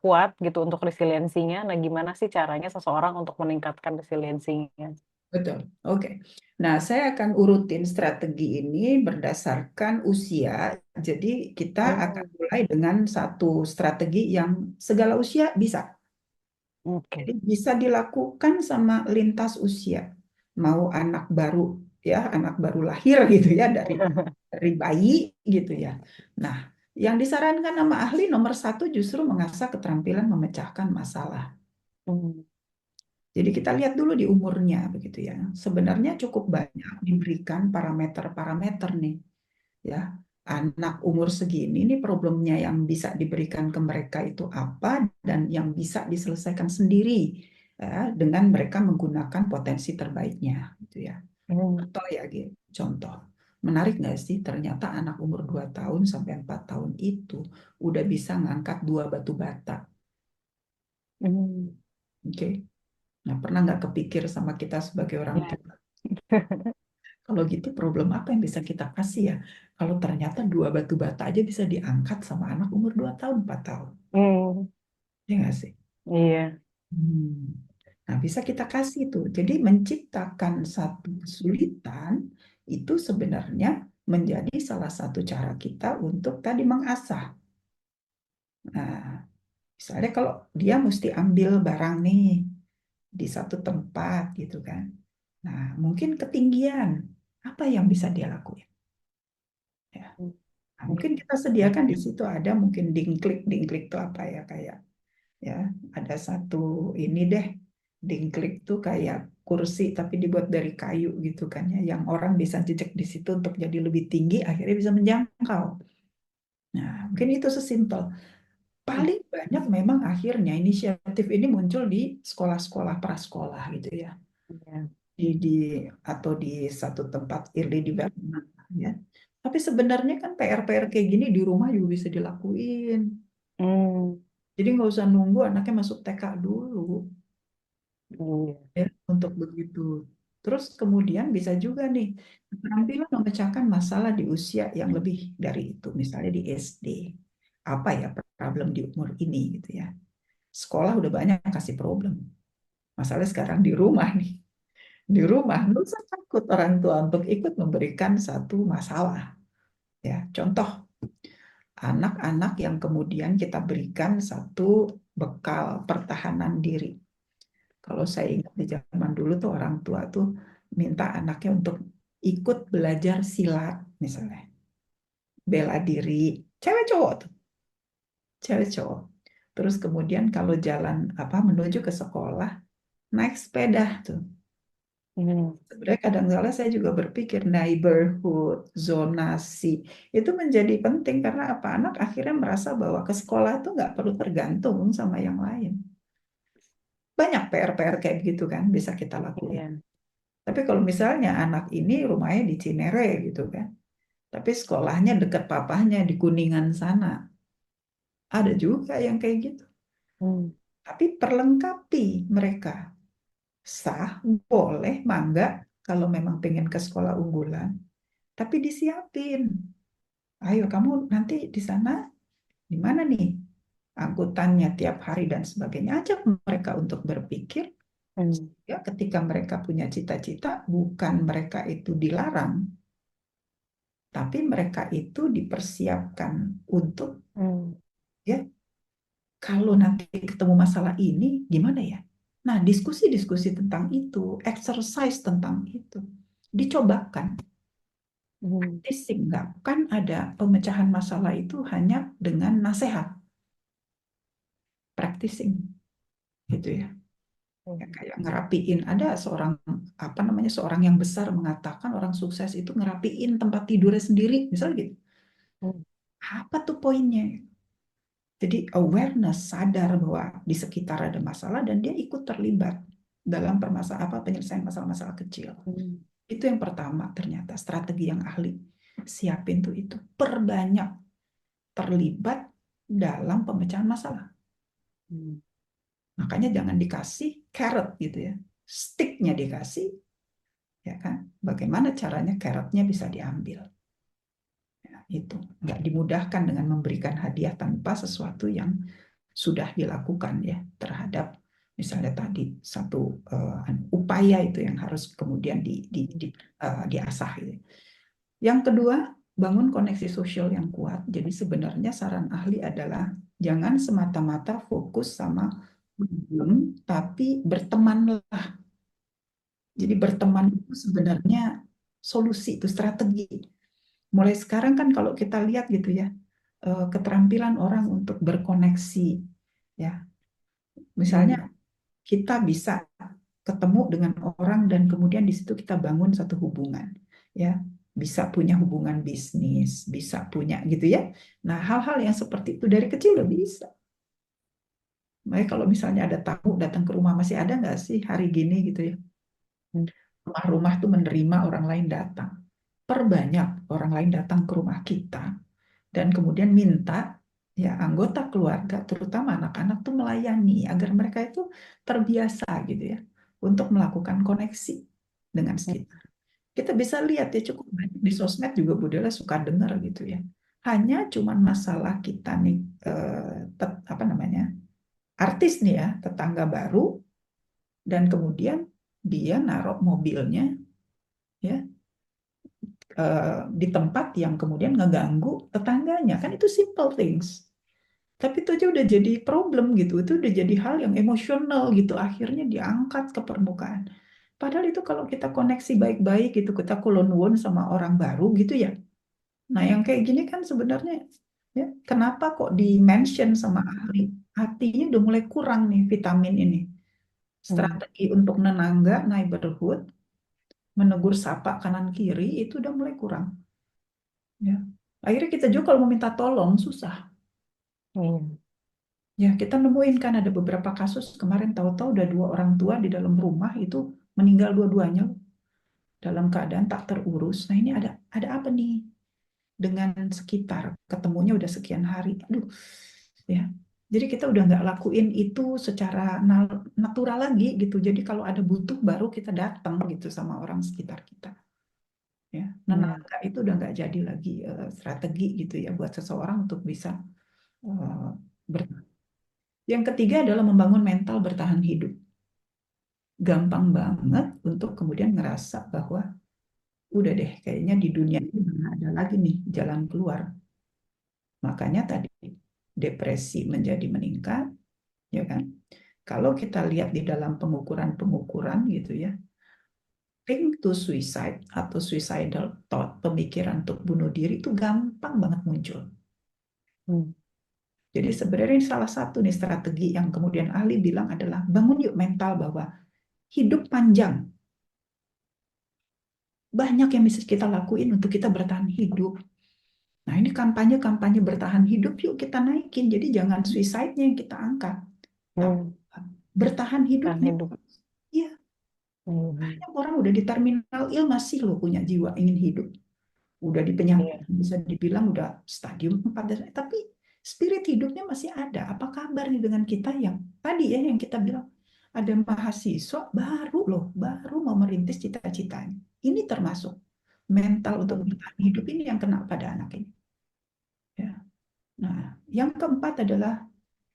kuat gitu untuk resiliensinya. Nah, gimana sih caranya seseorang untuk meningkatkan resiliensinya? Betul. Oke. Nah, saya akan urutin strategi ini berdasarkan usia. Jadi, kita akan Hmm, mulai dengan satu strategi yang segala usia bisa. oke. Jadi bisa dilakukan sama lintas usia. Mau anak baru. ya anak baru lahir gitu ya dari bayi gitu ya. Nah, yang disarankan sama ahli nomor satu justru mengasah keterampilan memecahkan masalah. Hmm. Jadi kita lihat dulu di umurnya begitu ya. Sebenarnya cukup banyak diberikan parameter-parameter nih ya. Anak umur segini nih problemnya yang bisa diberikan ke mereka itu apa dan yang bisa diselesaikan sendiri ya, dengan mereka menggunakan potensi terbaiknya gitu ya. Hmm. Contoh ya gitu. Contoh. Menarik nggak sih ternyata anak umur 2 tahun sampai 4 tahun itu udah bisa ngangkat 2 batu bata. Hmm. Oke. Nah, pernah nggak kepikir sama kita sebagai orang Ya. tua? Kalau gitu problem apa yang bisa kita kasih ya? Kalau ternyata 2 batu bata aja bisa diangkat sama anak umur 2 tahun, 4 tahun. Hmm. Ya nggak sih? Iya. Hmm. Nah, bisa kita kasih tuh. Jadi menciptakan satu kesulitan itu sebenarnya menjadi salah satu cara kita untuk tadi mengasah. Nah, misalnya kalau dia mesti ambil barang nih di satu tempat gitu kan. Nah, mungkin ketinggian. Apa yang bisa dia lakukan? Ya. Hmm. Nah, Iya. mungkin kita sediakan di situ ada mungkin dingklik, dingklik itu apa ya kayak ya ada satu ini deh dingklik tuh kayak kursi tapi dibuat dari kayu gitu kan ya yang orang bisa jejak di situ untuk jadi lebih tinggi akhirnya bisa menjangkau. Nah, mungkin itu sesimpel. Hmm. Paling banyak memang akhirnya inisiatif ini muncul di sekolah-sekolah prasekolah gitu ya. Iya. Di atau di satu tempat early development ya. Tapi sebenarnya kan PR-PR kayak gini di rumah juga bisa dilakuin. Hmm. Jadi nggak usah nunggu anaknya masuk TK dulu Iya. ya untuk begitu. Terus kemudian bisa juga nih keterampilan memecahkan masalah di usia yang lebih dari itu, misalnya di SD. Apa ya problem di umur ini gitu ya. Sekolah udah banyak kasih problem. Masalahnya sekarang di rumah nih. Di rumah nggak usah takut orang tua untuk ikut memberikan satu masalah. Ya, contoh anak-anak yang kemudian kita berikan satu bekal pertahanan diri. Kalau saya ingat di zaman dulu tuh orang tua tuh minta anaknya untuk ikut belajar silat misalnya, bela diri, cewek cowok tuh, cewek cowok. Terus kemudian kalau jalan apa menuju ke sekolah naik sepeda tuh. Hmm. Sebenarnya kadang-kala saya juga berpikir neighborhood, zonasi itu menjadi penting karena apa? Anak akhirnya merasa bahwa ke sekolah itu nggak perlu tergantung sama yang lain. Banyak PR-PR kayak gitu kan bisa kita lakuin. Iya. Tapi kalau misalnya anak ini rumahnya di Cinere gitu kan, tapi sekolahnya dekat papahnya di Kuningan sana, ada juga yang kayak gitu. Hmm. Tapi perlengkapi mereka. Sah, boleh, mangga kalau memang pengen ke sekolah unggulan, tapi disiapin. Ayo kamu nanti di sana di mana nih angkutannya tiap hari dan sebagainya. Ajak mereka untuk berpikir Hmm. ya ketika mereka punya cita-cita bukan mereka itu dilarang, tapi mereka itu dipersiapkan untuk Hmm. ya kalau nanti ketemu masalah ini gimana ya? Nah, diskusi-diskusi tentang itu, exercise tentang itu dicobakan. Hmm. Practicing, nggak kan ada pemecahan masalah itu hanya dengan nasihat, practicing gitu ya. Ya, Hmm. kayak ngerapiin ada seorang apa namanya seorang yang besar mengatakan orang sukses itu ngerapiin tempat tidurnya sendiri misalnya gitu Hmm. apa tuh poinnya jadi awareness sadar bahwa di sekitar ada masalah dan dia ikut terlibat dalam permasalahan apa penyelesaian masalah-masalah kecil Hmm. itu yang pertama ternyata strategi yang ahli siapin tuh itu perbanyak terlibat dalam pemecahan masalah Hmm. makanya jangan dikasih carrot gitu ya sticknya dikasih ya kan? Bagaimana caranya carrotnya bisa diambil? Ya, itu nggak dimudahkan dengan memberikan hadiah tanpa sesuatu yang sudah dilakukan ya terhadap misalnya tadi satu upaya itu yang harus kemudian diasah. Gitu. Yang kedua, bangun koneksi sosial yang kuat. Jadi sebenarnya saran ahli adalah jangan semata-mata fokus sama problem, tapi bertemanlah. Jadi berteman itu sebenarnya solusi, itu strategi. Mulai sekarang kan kalau kita lihat gitu ya, keterampilan orang untuk berkoneksi, ya, misalnya Hmm. kita bisa ketemu dengan orang dan kemudian di situ kita bangun satu hubungan, ya, bisa punya hubungan bisnis, bisa punya gitu ya. Nah, hal-hal yang seperti itu dari kecil udah bisa. Makanya kalau misalnya ada tamu datang ke rumah, masih ada nggak sih hari gini gitu ya, Hmm. rumah-rumah tuh menerima orang lain datang. Perbanyak orang lain datang ke rumah kita dan kemudian minta ya anggota keluarga, terutama anak-anak tuh melayani agar mereka itu terbiasa gitu ya untuk melakukan koneksi dengan sekitar. Kita bisa lihat ya cukup banyak di sosmed juga Budela suka dengar gitu ya. Hanya cuman masalah kita nih apa namanya? Artis nih ya, tetangga baru dan kemudian dia naruh mobilnya ya di tempat yang kemudian ngeganggu tetangganya. Kan itu simple things. Tapi itu aja udah jadi problem gitu. Itu udah jadi hal yang emosional gitu. Akhirnya diangkat ke permukaan. Padahal itu kalau kita koneksi baik-baik gitu, kita kulon sama orang baru gitu ya. Nah yang kayak gini kan sebenarnya ya kenapa kok di-mention sama ahli? Artinya udah mulai kurang nih vitamin ini. Hmm. Strategi untuk nenangga, neighborhood, menegur sapa kanan kiri itu udah mulai kurang. Ya. Akhirnya kita juga kalau mau minta tolong susah. Iya. Ya, kita nemuin kan ada beberapa kasus kemarin tahu-tahu udah dua orang tua di dalam rumah itu meninggal dua-duanya dalam keadaan tak terurus. Nah, ini ada apa nih dengan sekitar? Ketemunya udah sekian hari. Aduh, ya. Jadi kita udah nggak lakuin itu secara natural lagi gitu. Jadi kalau ada butuh baru kita datang gitu sama orang sekitar kita. Ya, Iya. nenangga itu udah nggak jadi lagi strategi gitu ya buat seseorang untuk bisa eh, ber- Yang ketiga adalah membangun mental bertahan hidup. Gampang banget untuk kemudian ngerasa bahwa udah deh kayaknya di dunia ini nggak ada lagi nih jalan keluar. Makanya tadi depresi menjadi meningkat, ya kan? Kalau kita lihat di dalam pengukuran-pengukuran gitu ya, think to suicide atau suicidal thought, pemikiran untuk bunuh diri itu gampang banget muncul. Hmm. Jadi sebenarnya ini salah satu nih strategi yang kemudian ahli bilang adalah bangun yuk mental bahwa hidup panjang. Banyak yang bisa kita lakuin untuk kita bertahan hidup. Nah, ini kampanye-kampanye bertahan hidup yuk kita naikin. Jadi jangan suicide-nya yang kita angkat. Tapi Hmm. bertahan Tahan hidupnya. hidup. Iya, Hmm. banyak orang udah di terminal ill masih loh punya jiwa ingin hidup. Udah di penyakit Iya. bisa dibilang udah stadium 4 dan tapi spirit hidupnya masih ada. Apa kabar nih dengan kita yang tadi ya yang kita bilang ada mahasiswa baru loh, baru mau merintis cita-citanya. Ini termasuk mental untuk Hmm. bertahan hidup ini yang kena pada anak ini. Ya. Nah, yang keempat adalah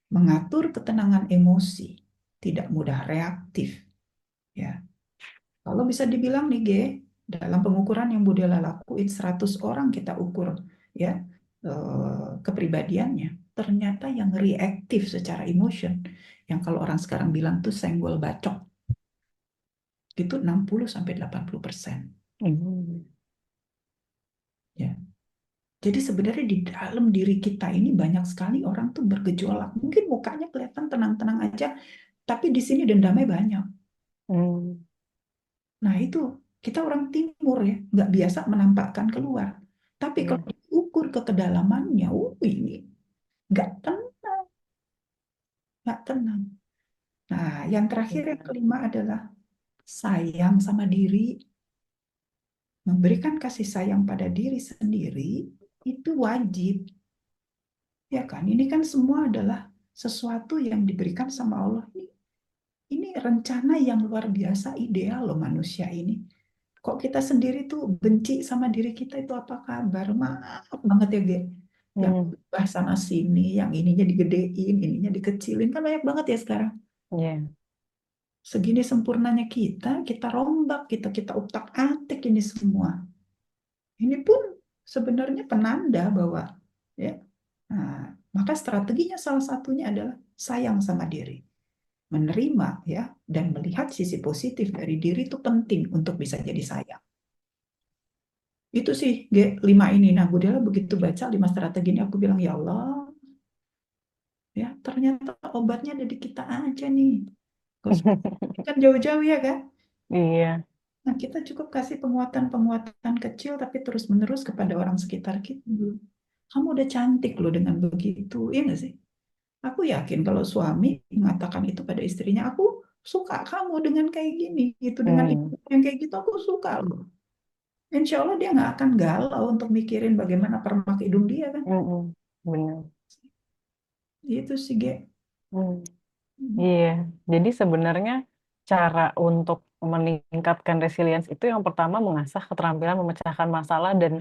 mengatur ketenangan emosi, tidak mudah reaktif. Ya, kalau bisa dibilang nih, G, dalam pengukuran yang Budela lakuin 100 orang kita ukur ya kepribadiannya, ternyata yang reaktif secara emotion, yang kalau orang sekarang bilang tuh senggol bacok, itu 60 sampai 80%. Hmm. Ya. Jadi sebenarnya di dalam diri kita ini banyak sekali orang tuh bergejolak. Mungkin mukanya kelihatan tenang-tenang aja, tapi di sini dendamnya banyak. Hmm. Nah itu kita orang timur ya, nggak biasa menampakkan keluar. Tapi kalau Iya. diukur ke kedalamannya, ini nggak tenang, nggak tenang. Nah yang terakhir yang Iya. kelima adalah sayang sama diri, memberikan kasih sayang pada diri sendiri itu wajib, ya kan? Ini kan semua adalah sesuatu yang diberikan sama Allah. Ini rencana yang luar biasa ideal loh manusia ini. Kok kita sendiri tuh benci sama diri kita itu apa kabar? Maaf banget ya, Ge. Yang Hmm. bahas sana sini, yang ininya digedein, ininya dikecilin. Kan banyak banget ya sekarang. Iya. Segini sempurnanya kita, kita rombak, kita utak-atik ini semua. Ini pun sebenarnya penanda bahwa ya, nah, maka strateginya salah satunya adalah sayang sama diri. Menerima ya dan melihat sisi positif dari diri itu penting untuk bisa jadi sayang. Itu sih G5 ini. Nah, Bu Dela begitu baca 5 strategi ini, aku bilang, ya Allah, ya ternyata obatnya ada di kita aja nih. Gak usah kan jauh-jauh ya kan? Iya. Nah, kita cukup kasih penguatan-penguatan kecil tapi terus-menerus kepada orang sekitar kita. Kamu udah cantik loh dengan begitu, iya nggak sih? Aku yakin kalau suami mengatakan itu pada istrinya, aku suka kamu dengan kayak gini, gitu dengan ibu Hmm. yang kayak gitu, aku suka loh. Insya Allah dia nggak akan galau untuk mikirin bagaimana permak hidung dia kan. Mm-mm. Benar. Itu sih, Ge. Hmm. Iya, jadi sebenarnya cara untuk meningkatkan resilience itu yang pertama mengasah keterampilan memecahkan masalah dan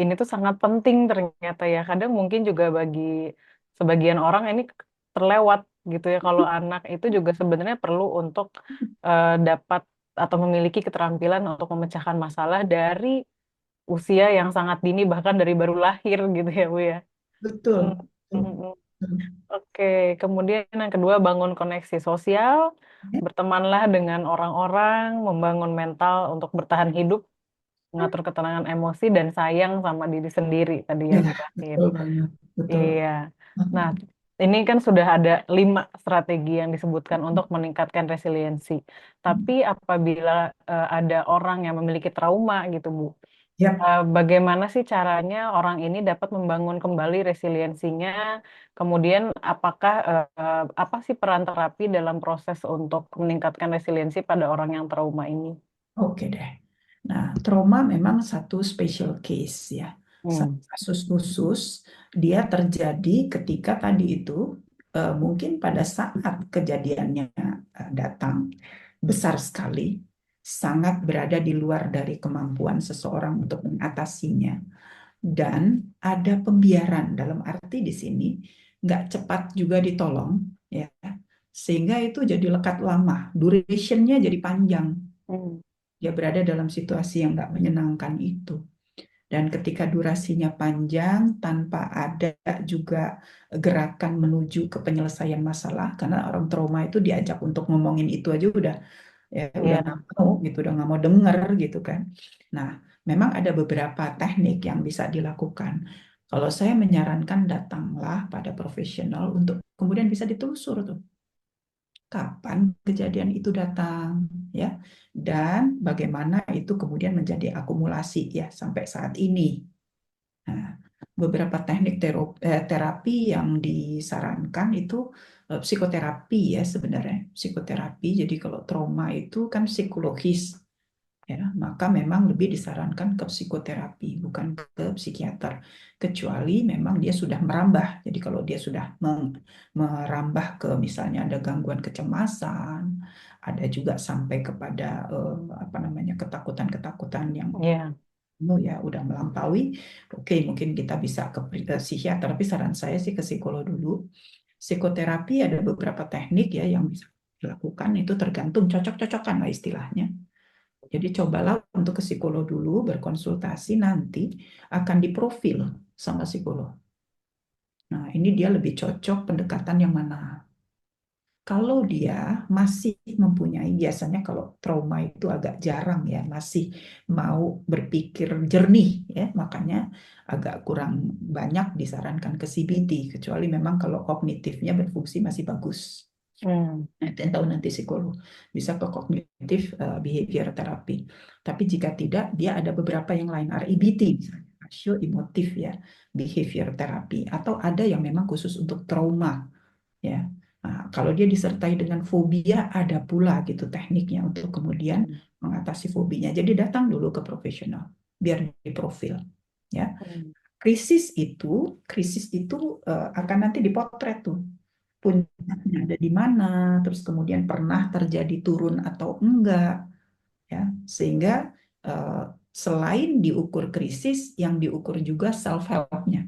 ini tuh sangat penting ternyata ya. Kadang mungkin juga bagi sebagian orang ini terlewat gitu ya. Kalau anak itu juga sebenarnya perlu untuk dapat atau memiliki keterampilan untuk memecahkan masalah dari usia yang sangat dini bahkan dari baru lahir gitu ya Bu ya. Hmm, Betul. hmm, Betul. hmm. Betul. Oke, kemudian yang kedua bangun koneksi sosial, Ya, bertemanlah dengan orang-orang, membangun mental untuk bertahan hidup, mengatur ketenangan emosi dan sayang sama diri sendiri tadi ya, yang terakhir. betul banget. Betul. Iya. Nah, ini kan sudah ada 5 strategi yang disebutkan untuk meningkatkan resiliensi. Tapi apabila ada orang yang memiliki trauma gitu, Bu, Ya, bagaimana sih caranya orang ini dapat membangun kembali resiliensinya? Kemudian apakah apa sih peran terapi dalam proses untuk meningkatkan resiliensi pada orang yang trauma ini? oke deh. Nah, trauma memang satu special case ya. Satu Hmm, kasus khusus, dia terjadi ketika tadi itu mungkin pada saat kejadiannya datang besar sekali, sangat berada di luar dari kemampuan seseorang untuk mengatasinya. Dan ada pembiaran dalam arti di sini nggak cepat juga ditolong, ya, sehingga itu jadi lekat lama, durationnya jadi panjang. hmm, Dia berada dalam situasi yang nggak menyenangkan itu. Dan ketika durasinya panjang, tanpa ada juga gerakan menuju ke penyelesaian masalah, karena orang trauma itu diajak untuk ngomongin itu aja udah, ya udah nggak ya, mau gitu, udah nggak mau denger gitu kan. Nah, memang ada beberapa teknik yang bisa dilakukan. Kalau saya menyarankan datanglah pada profesional untuk kemudian bisa ditelusur tuh kapan kejadian itu datang, ya, dan bagaimana itu kemudian menjadi akumulasi ya sampai saat ini. Nah, beberapa teknik terapi yang disarankan itu psikoterapi ya sebenarnya. Psikoterapi, jadi kalau trauma itu kan psikologis ya, maka memang lebih disarankan ke psikoterapi, bukan ke psikiater. Kecuali memang dia sudah merambah. Jadi kalau dia sudah merambah ke misalnya ada gangguan kecemasan, ada juga sampai kepada apa namanya ketakutan-ketakutan yang ya, ya udah melampaui, oke mungkin kita bisa ke psikiater, tapi saran saya sih ke psikolog dulu. Psikoterapi ada beberapa teknik ya yang bisa dilakukan, itu tergantung cocok-cocokan lah istilahnya. Jadi cobalah untuk ke psikolog dulu, berkonsultasi, nanti akan diprofil sama psikolog. Nah, ini dia lebih cocok pendekatan yang mana? Kalau dia masih mempunyai, biasanya kalau trauma itu agak jarang ya, masih mau berpikir jernih ya, makanya agak kurang banyak disarankan ke CBT, kecuali memang kalau kognitifnya berfungsi masih bagus. hmm, Nah, itu yang tahu nanti psikolog. Bisa ke kognitif behavior therapy. Tapi jika tidak, dia ada beberapa yang lain, REBT, misalnya, rasio emotif ya, behavior therapy. Atau ada yang memang khusus untuk trauma ya. Nah, kalau dia disertai dengan fobia, ada pula gitu tekniknya untuk kemudian hmm, mengatasi fobianya. Jadi datang dulu ke profesional, biar diprofil ya. hmm, Krisis itu akan nanti dipotret tuh puncaknya ada di mana, terus kemudian pernah terjadi turun atau enggak, ya, sehingga eh, selain diukur krisis, yang diukur juga self helpnya.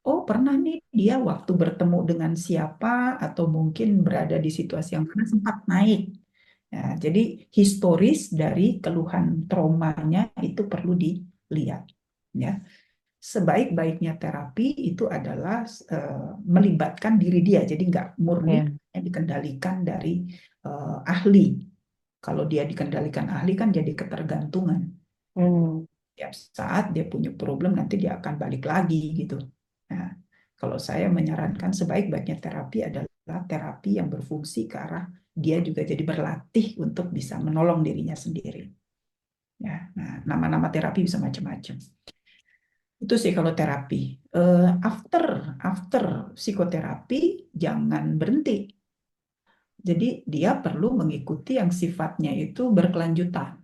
Oh, pernah nih dia waktu bertemu dengan siapa atau mungkin berada di situasi yang mana sempat naik. Ya, jadi historis dari keluhan traumanya itu perlu dilihat. Ya, sebaik-baiknya terapi itu adalah melibatkan diri dia, jadi nggak murni ya, dikendalikan dari ahli. Kalau dia dikendalikan ahli kan jadi ketergantungan. hmm. Tiap saat dia punya problem nanti dia akan balik lagi gitu. Nah, kalau saya menyarankan sebaik-baiknya terapi adalah terapi yang berfungsi ke arah dia juga jadi berlatih untuk bisa menolong dirinya sendiri. Ya, nah nama-nama terapi bisa macam-macam. Itu sih kalau terapi. After after psikoterapi jangan berhenti. Jadi dia perlu mengikuti yang sifatnya itu berkelanjutan.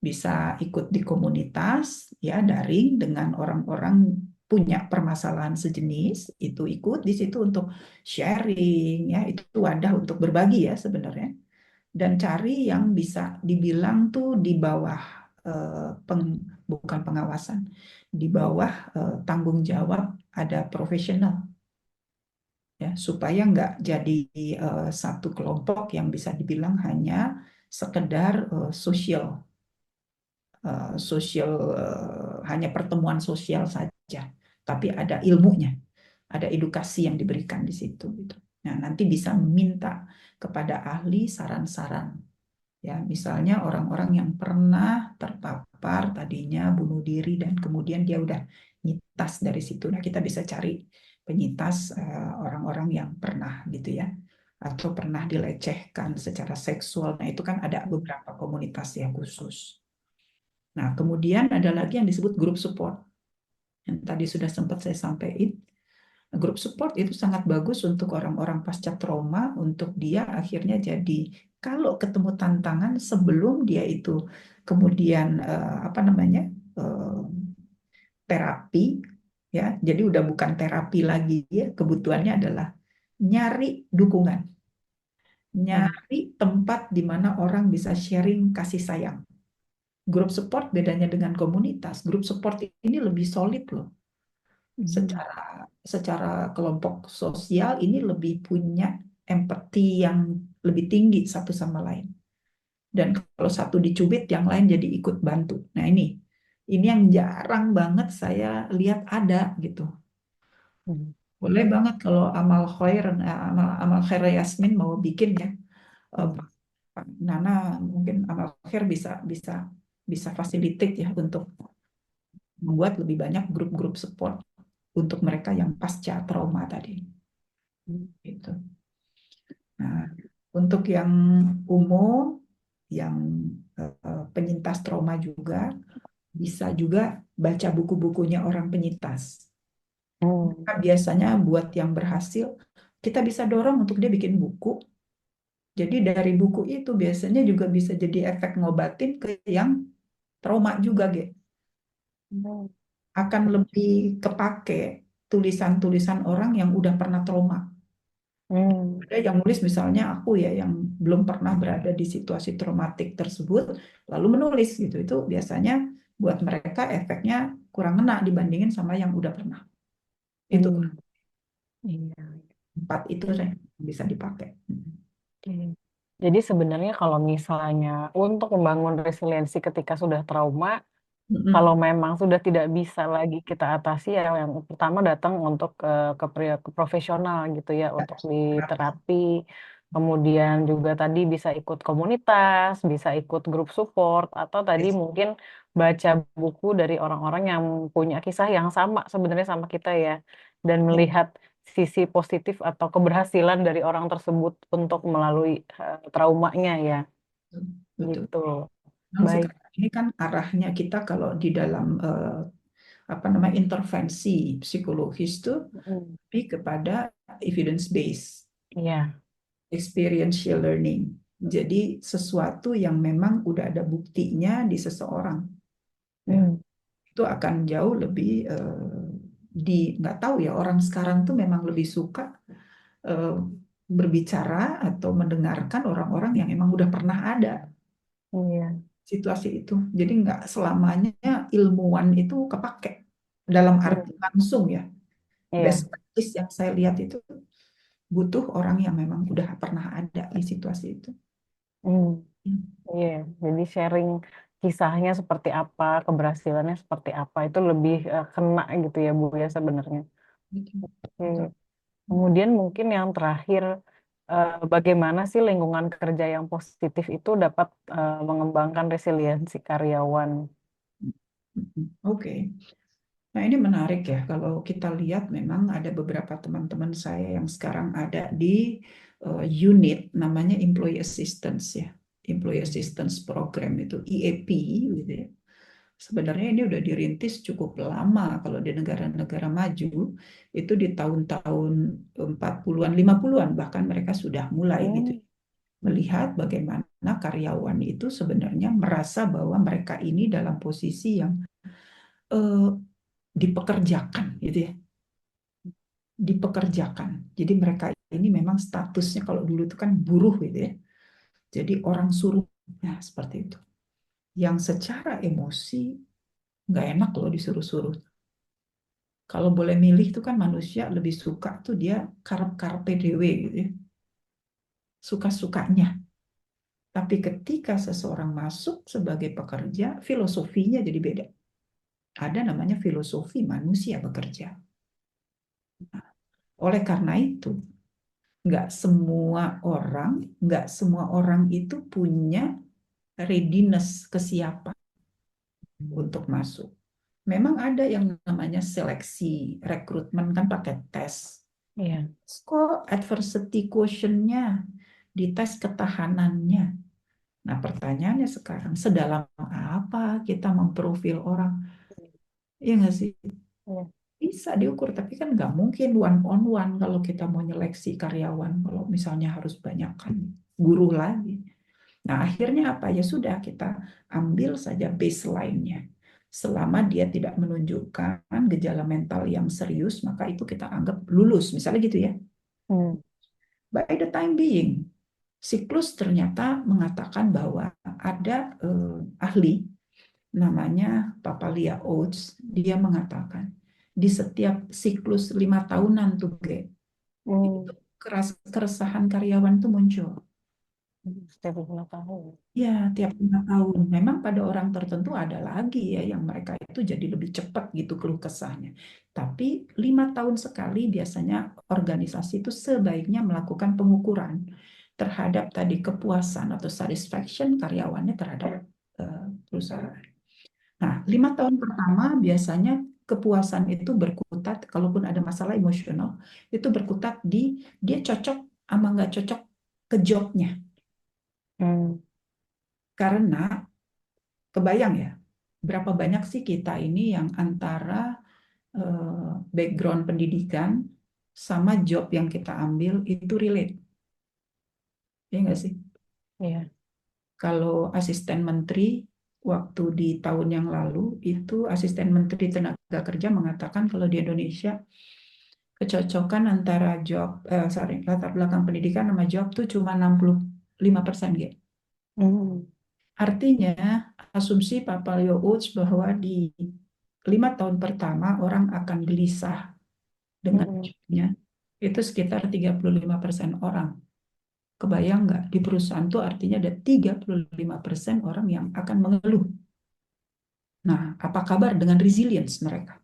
Bisa ikut di komunitas ya daring dengan orang-orang punya permasalahan sejenis, itu ikut di situ untuk sharing ya, itu wadah untuk berbagi ya sebenarnya. Dan cari yang bisa dibilang tuh di bawah bukan pengawasan, di bawah tanggung jawab ada profesional ya, supaya nggak jadi satu kelompok yang bisa dibilang hanya sekedar sosial, hanya pertemuan sosial saja, tapi ada ilmunya, ada edukasi yang diberikan di situ gitu. Nah, nanti bisa meminta kepada ahli saran-saran. Ya, misalnya orang-orang yang pernah terpapar tadinya bunuh diri dan kemudian dia udah nyintas dari situ. Nah, kita bisa cari penyintas orang-orang yang pernah gitu ya, atau pernah dilecehkan secara seksual. Nah, itu kan ada beberapa komunitas yang khusus. Nah, kemudian ada lagi yang disebut grup support. Yang tadi sudah sempat saya sampaikan. Grup support itu sangat bagus untuk orang-orang pasca trauma, untuk dia akhirnya jadi kalau ketemu tantangan sebelum dia itu kemudian apa namanya eh, terapi ya, jadi udah bukan terapi lagi ya, kebutuhannya adalah nyari dukungan, Hmm. nyari tempat di mana orang bisa sharing kasih sayang. Grup support bedanya dengan komunitas, grup support ini lebih solid loh. Hmm. secara secara kelompok sosial ini lebih punya empati yang lebih tinggi satu sama lain. Dan kalau satu dicubit, yang lain jadi ikut bantu. Nah ini yang jarang banget saya lihat ada gitu. Hmm. Boleh banget kalau Amal Khair, Amal, Amal Khair Yasmin mau bikin ya. Eh, Hmm. Pak Nana mungkin Amal Khair bisa bisa bisa facilitate ya untuk membuat lebih banyak grup-grup support untuk mereka yang pasca trauma tadi. Hmm. Gitu. Nah, untuk yang umum, yang penyintas trauma juga, bisa juga baca buku-bukunya orang penyintas. Hmm. Nah, biasanya buat yang berhasil, kita bisa dorong untuk dia bikin buku. Jadi dari buku itu biasanya juga bisa jadi efek ngobatin ke yang trauma juga, Ge. Hmm. Akan lebih kepake tulisan-tulisan orang yang udah pernah trauma. Hmm. Ada yang nulis misalnya aku ya yang belum pernah berada di situasi traumatik tersebut, lalu menulis gitu. Itu biasanya buat mereka efeknya kurang kena dibandingin sama yang udah pernah. Itu Hmm. Iya. empat itu yang bisa dipakai. Oke. Jadi sebenarnya kalau misalnya untuk membangun resiliensi ketika sudah trauma, kalau Mm-mm. memang sudah tidak bisa lagi kita atasi ya yang pertama datang untuk ke profesional gitu ya untuk di Terapi. terapi. Kemudian juga tadi bisa ikut komunitas, bisa ikut grup support atau tadi Yes. mungkin baca buku dari orang-orang yang punya kisah yang sama sebenarnya sama kita ya dan Ya, melihat sisi positif atau keberhasilan dari orang tersebut untuk melalui traumanya ya betul. gitu. Memang Baik. sekarang ini kan arahnya kita kalau di dalam apa namanya intervensi psikologis tuh Mm. lebih kepada evidence based. Iya. Experiential learning. Jadi sesuatu yang memang udah ada buktinya di seseorang, ya Hmm. itu akan jauh lebih di nggak tahu ya orang sekarang tuh memang lebih suka eh, berbicara atau mendengarkan orang-orang yang emang udah pernah ada Iya. situasi itu. Jadi nggak selamanya ilmuwan itu kepake dalam arti Hmm. langsung ya. Best Iya. practice yang saya lihat itu butuh orang yang memang udah pernah ada di situasi itu. Hmm. Iya, jadi sharing kisahnya seperti apa, keberhasilannya seperti apa, itu lebih kena gitu ya Bu ya sebenarnya. Betul. Betul. Oke. Kemudian mungkin yang terakhir, bagaimana sih lingkungan kerja yang positif itu dapat mengembangkan resiliensi karyawan? Oke. Nah, ini menarik ya. Kalau kita lihat memang ada beberapa teman-teman saya yang sekarang ada di unit namanya Employee Assistance ya. Employee Assistance Program itu EAP gitu ya. Sebenarnya ini udah dirintis cukup lama kalau di negara-negara maju itu di tahun-tahun 40-an, 50-an bahkan mereka sudah mulai gitu Hmm. melihat bagaimana karyawan itu sebenarnya merasa bahwa mereka ini dalam posisi yang eh, dipekerjakan gitu ya, dipekerjakan. Jadi mereka ini memang statusnya kalau dulu itu kan buruh gitu ya. Jadi orang suruh, nah seperti itu. Yang secara emosi nggak enak loh disuruh-suruh. Kalau boleh milih tuh kan manusia lebih suka tuh dia karep-karpe dewe gitu ya. Suka-sukanya. Tapi ketika seseorang masuk sebagai pekerja, filosofinya jadi beda. Ada namanya filosofi manusia bekerja. Oleh karena itu, nggak semua orang, nggak semua orang itu punya readiness, kesiapan untuk masuk. Memang ada yang namanya seleksi rekrutmen kan pakai tes. Iya. Kok adversity quotient-nya, dites ketahanannya. Nah, pertanyaannya sekarang, sedalam apa kita memprofil orang? Iya nggak sih? Iya. Bisa diukur, tapi kan nggak mungkin one on one kalau kita mau nyeleksi karyawan. Kalau misalnya harus banyak kan guru lagi. Nah, akhirnya apa? Ya sudah, kita ambil saja baseline-nya. Selama dia tidak menunjukkan gejala mental yang serius, maka itu kita anggap lulus. Misalnya gitu ya. Hmm. By the time being, siklus ternyata mengatakan bahwa ada ahli namanya Papalia Oates, dia mengatakan di setiap siklus 5 tahunan tuh, itu Hmm. keresahan karyawan tuh muncul. Setiap 5 tahun. Ya, tiap 5 tahun. Memang pada orang tertentu ada lagi ya yang mereka itu jadi lebih cepat gitu keluh kesahnya. Tapi 5 tahun sekali biasanya organisasi itu sebaiknya melakukan pengukuran terhadap tadi kepuasan atau satisfaction karyawannya terhadap perusahaan. Nah, 5 tahun pertama biasanya kepuasan itu berkutat, kalaupun ada masalah emosional, itu berkutat di dia cocok sama nggak cocok ke jobnya. Hmm. Karena kebayang ya, berapa banyak sih kita ini yang antara background pendidikan sama job yang kita ambil itu relate, ya nggak sih? Iya. Kalau asisten menteri waktu di tahun yang lalu itu asisten menteri tenaga kerja mengatakan kalau di Indonesia kecocokan antara latar belakang pendidikan sama job tuh cuma 65% gitu. Hmm. Artinya asumsi Pak Paleo Oates bahwa di 5 tahun pertama orang akan gelisah dengan Hmm. jobnya itu sekitar 35% orang. Kebayang nggak di perusahaan tuh artinya ada 35% orang yang akan mengeluh. Nah, apa kabar dengan resilience mereka?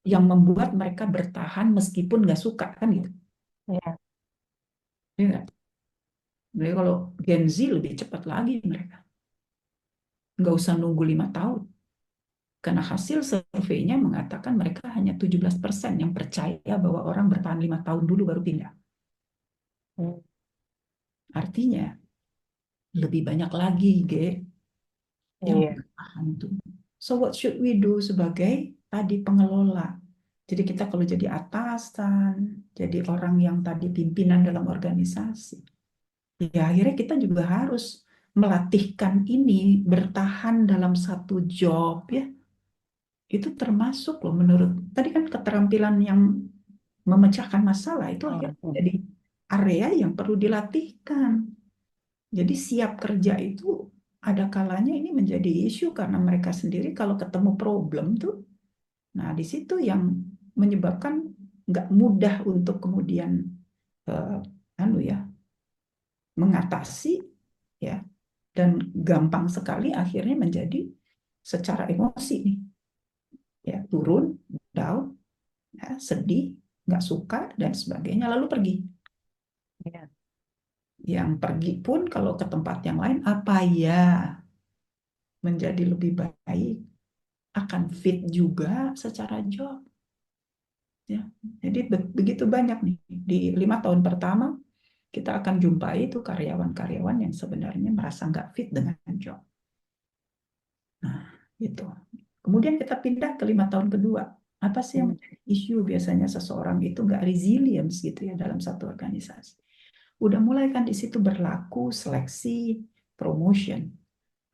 Yang membuat mereka bertahan meskipun nggak suka kan gitu. Iya. Ya nggak? Jadi kalau Gen Z lebih cepat lagi mereka. Nggak usah nunggu 5 tahun. Karena hasil surveinya mengatakan mereka hanya 17% yang percaya bahwa orang bertahan 5 tahun dulu baru pindah. Hmm. Artinya lebih banyak lagi, G, yang Iya. bertahan tuh. So what should we do sebagai tadi pengelola? Jadi kita kalau jadi atasan, jadi orang yang tadi pimpinan dalam organisasi, ya akhirnya kita juga harus melatihkan ini bertahan dalam satu job ya. Itu termasuk loh menurut tadi kan keterampilan yang memecahkan masalah itu Hmm. akhirnya jadi area yang perlu dilatihkan. Jadi siap kerja itu ada kalanya ini menjadi isu karena mereka sendiri kalau ketemu problem tuh, nah di situ yang menyebabkan nggak mudah untuk kemudian eh, anu ya mengatasi ya dan gampang sekali akhirnya menjadi secara emosi nih ya turun down ya, sedih nggak suka dan sebagainya lalu pergi. Iya. Yang pergi pun kalau ke tempat yang lain apa ya menjadi lebih baik akan fit juga secara job ya. Jadi begitu banyak nih di 5 tahun pertama kita akan jumpai itu karyawan-karyawan yang sebenarnya merasa nggak fit dengan job. Nah, gitu. Kemudian kita pindah ke 5 tahun kedua. Apa sih yang Hmm. menjadi isu biasanya seseorang itu nggak resilience gitu ya dalam satu organisasi. Udah mulai kan di situ berlaku seleksi, promotion.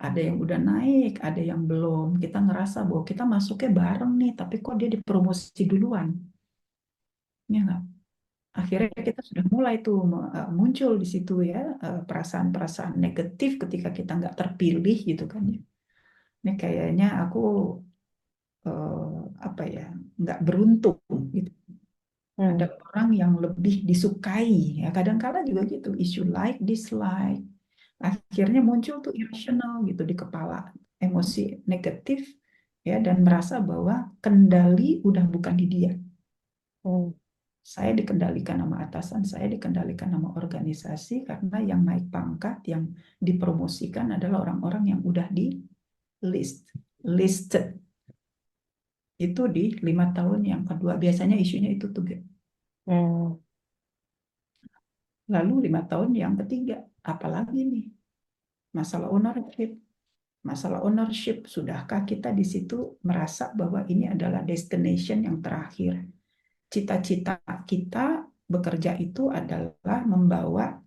Ada yang udah naik, ada yang belum. Kita ngerasa bahwa kita masuknya bareng nih, tapi kok dia dipromosi duluan. Ya nggak? Akhirnya kita sudah mulai tuh muncul di situ ya perasaan-perasaan negatif ketika kita nggak terpilih gitu kan ya. Ini kayaknya aku apa ya nggak beruntung gitu. Ada Hmm. orang yang lebih disukai ya kadang-kala juga gitu isu like dislike akhirnya muncul tuh irrational gitu di kepala emosi negatif ya dan merasa bahwa kendali udah bukan di dia. Hmm. Saya dikendalikan sama atasan, saya dikendalikan sama organisasi karena yang naik pangkat, yang dipromosikan adalah orang-orang yang udah di listed itu di 5 tahun yang kedua. Biasanya isunya itu tuh. Ge. Hmm. Lalu 5 tahun yang ketiga, apalagi nih? Masalah ownership. Masalah ownership, sudahkah kita di situ merasa bahwa ini adalah destination yang terakhir? Cita-cita kita bekerja itu adalah membawa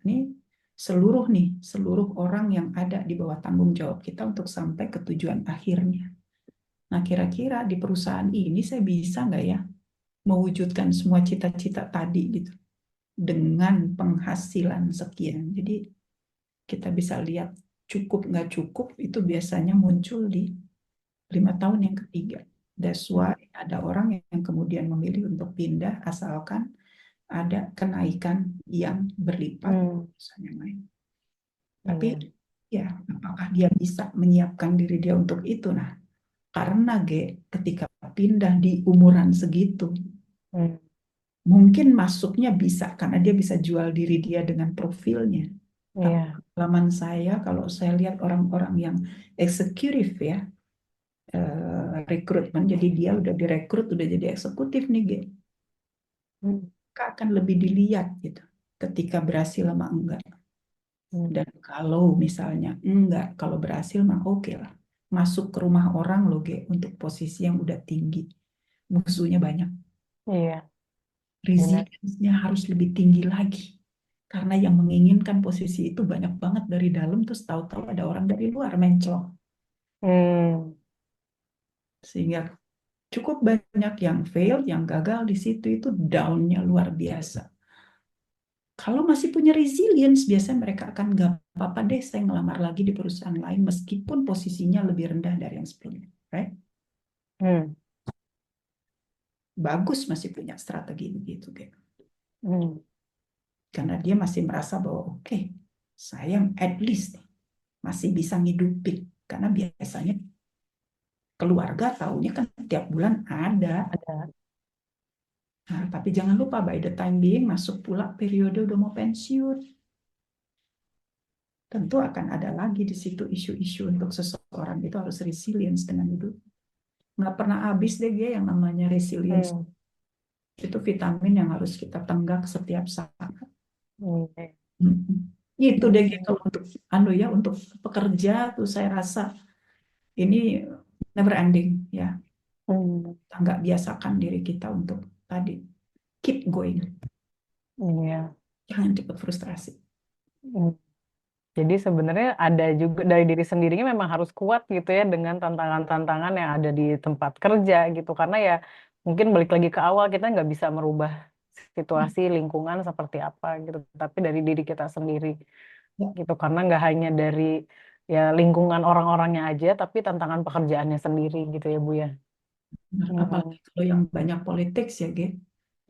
seluruh orang yang ada di bawah tanggung jawab kita untuk sampai ke tujuan akhirnya. Nah, kira-kira di perusahaan ini saya bisa nggak ya mewujudkan semua cita-cita tadi gitu dengan penghasilan sekian. Jadi kita bisa lihat cukup nggak cukup itu biasanya muncul di 5 tahun yang ketiga. That's why ada orang yang kemudian memilih untuk pindah asalkan ada kenaikan yang berlipat Hmm. misalnya lain. Tapi Iya. ya apakah dia bisa menyiapkan diri dia untuk itu? Nah, karena ketika pindah di umuran segitu, Hmm. mungkin masuknya bisa karena dia bisa jual diri dia dengan profilnya. Tapi Iya. pengalaman saya kalau saya lihat orang-orang yang eksekutif ya, rekrutmen, jadi dia udah direkrut, udah jadi eksekutif nih, Hmm. Kak akan lebih dilihat gitu ketika berhasil sama enggak. Hmm. Dan kalau misalnya enggak, kalau berhasil mah oke lah. Masuk ke rumah orang loh, untuk posisi yang udah tinggi. Musuhnya banyak. Iya. Benar. Resilience-nya harus lebih tinggi lagi. Karena yang menginginkan posisi itu banyak banget dari dalam, terus tahu-tahu ada orang dari luar menclok. Hmm. Sehingga cukup banyak yang fail, yang gagal di situ itu down-nya luar biasa. Kalau masih punya resilience, biasanya mereka akan nggak apa-apa deh saya ngelamar lagi di perusahaan lain meskipun posisinya lebih rendah dari yang sebelumnya. Right? Hmm. Bagus masih punya strategi begitu, kayak. Hmm. Karena dia masih merasa bahwa oke, saya at least nih, masih bisa ngidupin. Karena biasanya keluarga taunya kan tiap bulan ada. Ada. Nah, tapi jangan lupa by the time being masuk pula periode udah mau pensiun. Tentu akan ada lagi di situ isu-isu untuk seseorang itu harus resilience dengan hidup. Nggak pernah habis deh dia yang namanya resilience. Hmm. Itu vitamin yang harus kita tenggak setiap saat. Iya. Mm-mm. Itu deh Ge, Hmm. kalau untuk ya untuk pekerja tuh saya rasa ini never ending ya. Hmm. Kita nggak biasakan diri kita untuk tadi keep going. Iya. Jangan cepat frustrasi. Hmm. Jadi sebenarnya ada juga dari diri sendirinya memang harus kuat gitu ya dengan tantangan-tantangan yang ada di tempat kerja gitu. Karena ya mungkin balik lagi ke awal kita nggak bisa merubah situasi lingkungan seperti apa gitu. Tapi dari diri kita sendiri Ya, gitu. Karena nggak hanya dari ya lingkungan orang-orangnya aja, tapi tantangan pekerjaannya sendiri gitu ya Bu ya. benar. Hmm. Apalagi kalau yang banyak politik ya, Ge.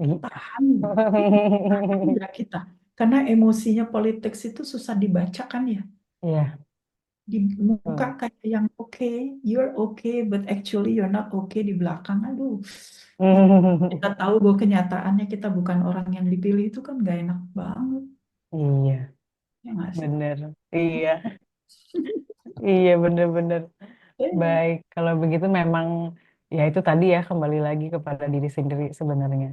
Iya. Tahan, tahan nggak kita? Karena emosinya politik itu susah dibaca kan ya. Iya. Di muka Hmm. kayak yang oke, you're okay, but actually you're not okay di belakang. Aduh, kita tahu bahwa kenyataannya kita bukan orang yang dipilih itu kan gak enak banget. Iya, Ya nggak sih? bener. Iya, iya bener-bener. Baik, kalau begitu memang ya itu tadi ya kembali lagi kepada diri sendiri sebenarnya.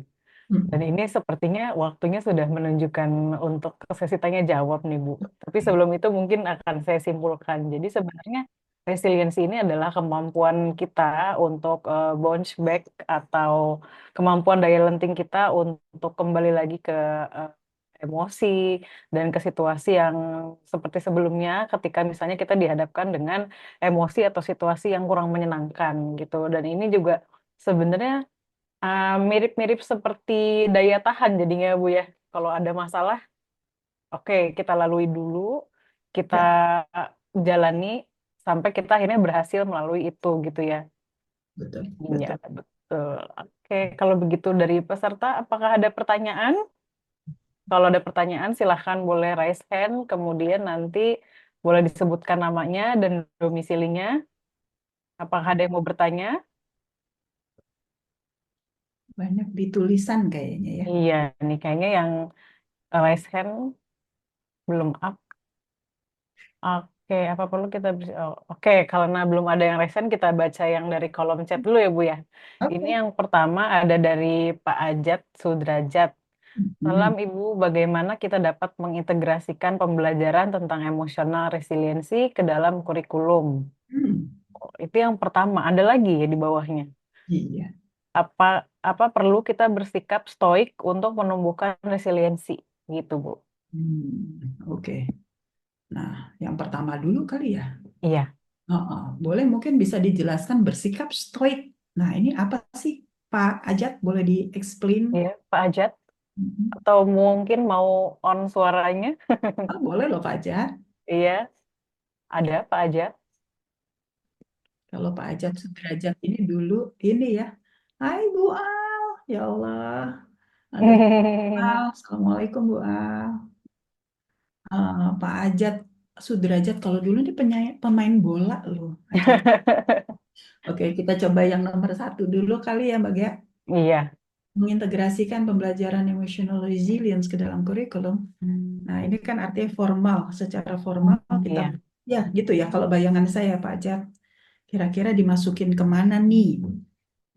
Dan Hmm. ini sepertinya waktunya sudah menunjukkan untuk ke sesi tanya jawab nih Bu. Tapi sebelum itu mungkin akan saya simpulkan. Jadi sebenarnya resiliensi ini adalah kemampuan kita untuk bounce back atau kemampuan daya lenting kita untuk kembali lagi ke eh, emosi dan ke situasi yang seperti sebelumnya ketika misalnya kita dihadapkan dengan emosi atau situasi yang kurang menyenangkan gitu. Dan ini juga sebenarnya mirip-mirip seperti daya tahan jadinya Bu ya. Kalau ada masalah, oke kita lalui dulu, kita Ya, jalani sampai kita akhirnya berhasil melalui itu gitu ya. betul, Iya, betul. betul. Oke, kalau begitu dari peserta, apakah ada pertanyaan? Kalau ada pertanyaan, silahkan boleh raise hand, kemudian nanti boleh disebutkan namanya dan domisilinya. Apakah ada yang mau bertanya? Banyak di tulisan kayaknya ya. Iya, nih kayaknya yang raise hand belum up. Oke, apa perlu kita oke, karena belum ada yang resen, kita baca yang dari kolom chat dulu ya Bu ya. Ini Oke. yang pertama ada dari Pak Ajat Sudrajat. Hmm. Salam Ibu, bagaimana kita dapat mengintegrasikan pembelajaran tentang emosional resiliensi ke dalam kurikulum? Hmm. Oh, itu yang pertama. Ada lagi ya di bawahnya. Iya. Apa apa perlu kita bersikap stoik untuk menumbuhkan resiliensi? Gitu Bu. Oke. Nah, yang pertama dulu kali ya. Iya, Boleh mungkin bisa dijelaskan bersikap stoik. Nah, ini apa sih, Pak Ajat? Boleh di-explain? iya Pak Ajat. Mhm. Atau mungkin mau on suaranya? Oh, boleh loh Pak Ajat. Iya, ada Pak Ajat. Kalau Pak Ajat Sudrajat ini dulu ini ya. Hai Bu Al. Ya Allah. Ada Bu Al. Assalamualaikum Bu Al. Pak Ajat Sudrajat kalau dulu ini pemain bola loh. Ajaib. Oke, kita coba yang nomor satu dulu kali ya Mbak Gia. Iya. Mengintegrasikan pembelajaran emotional resilience ke dalam kurikulum. Nah, ini kan artinya formal. Secara formal kita, Iya. ya gitu ya. Kalau bayangan saya Pak Ajat, kira-kira dimasukin kemana nih?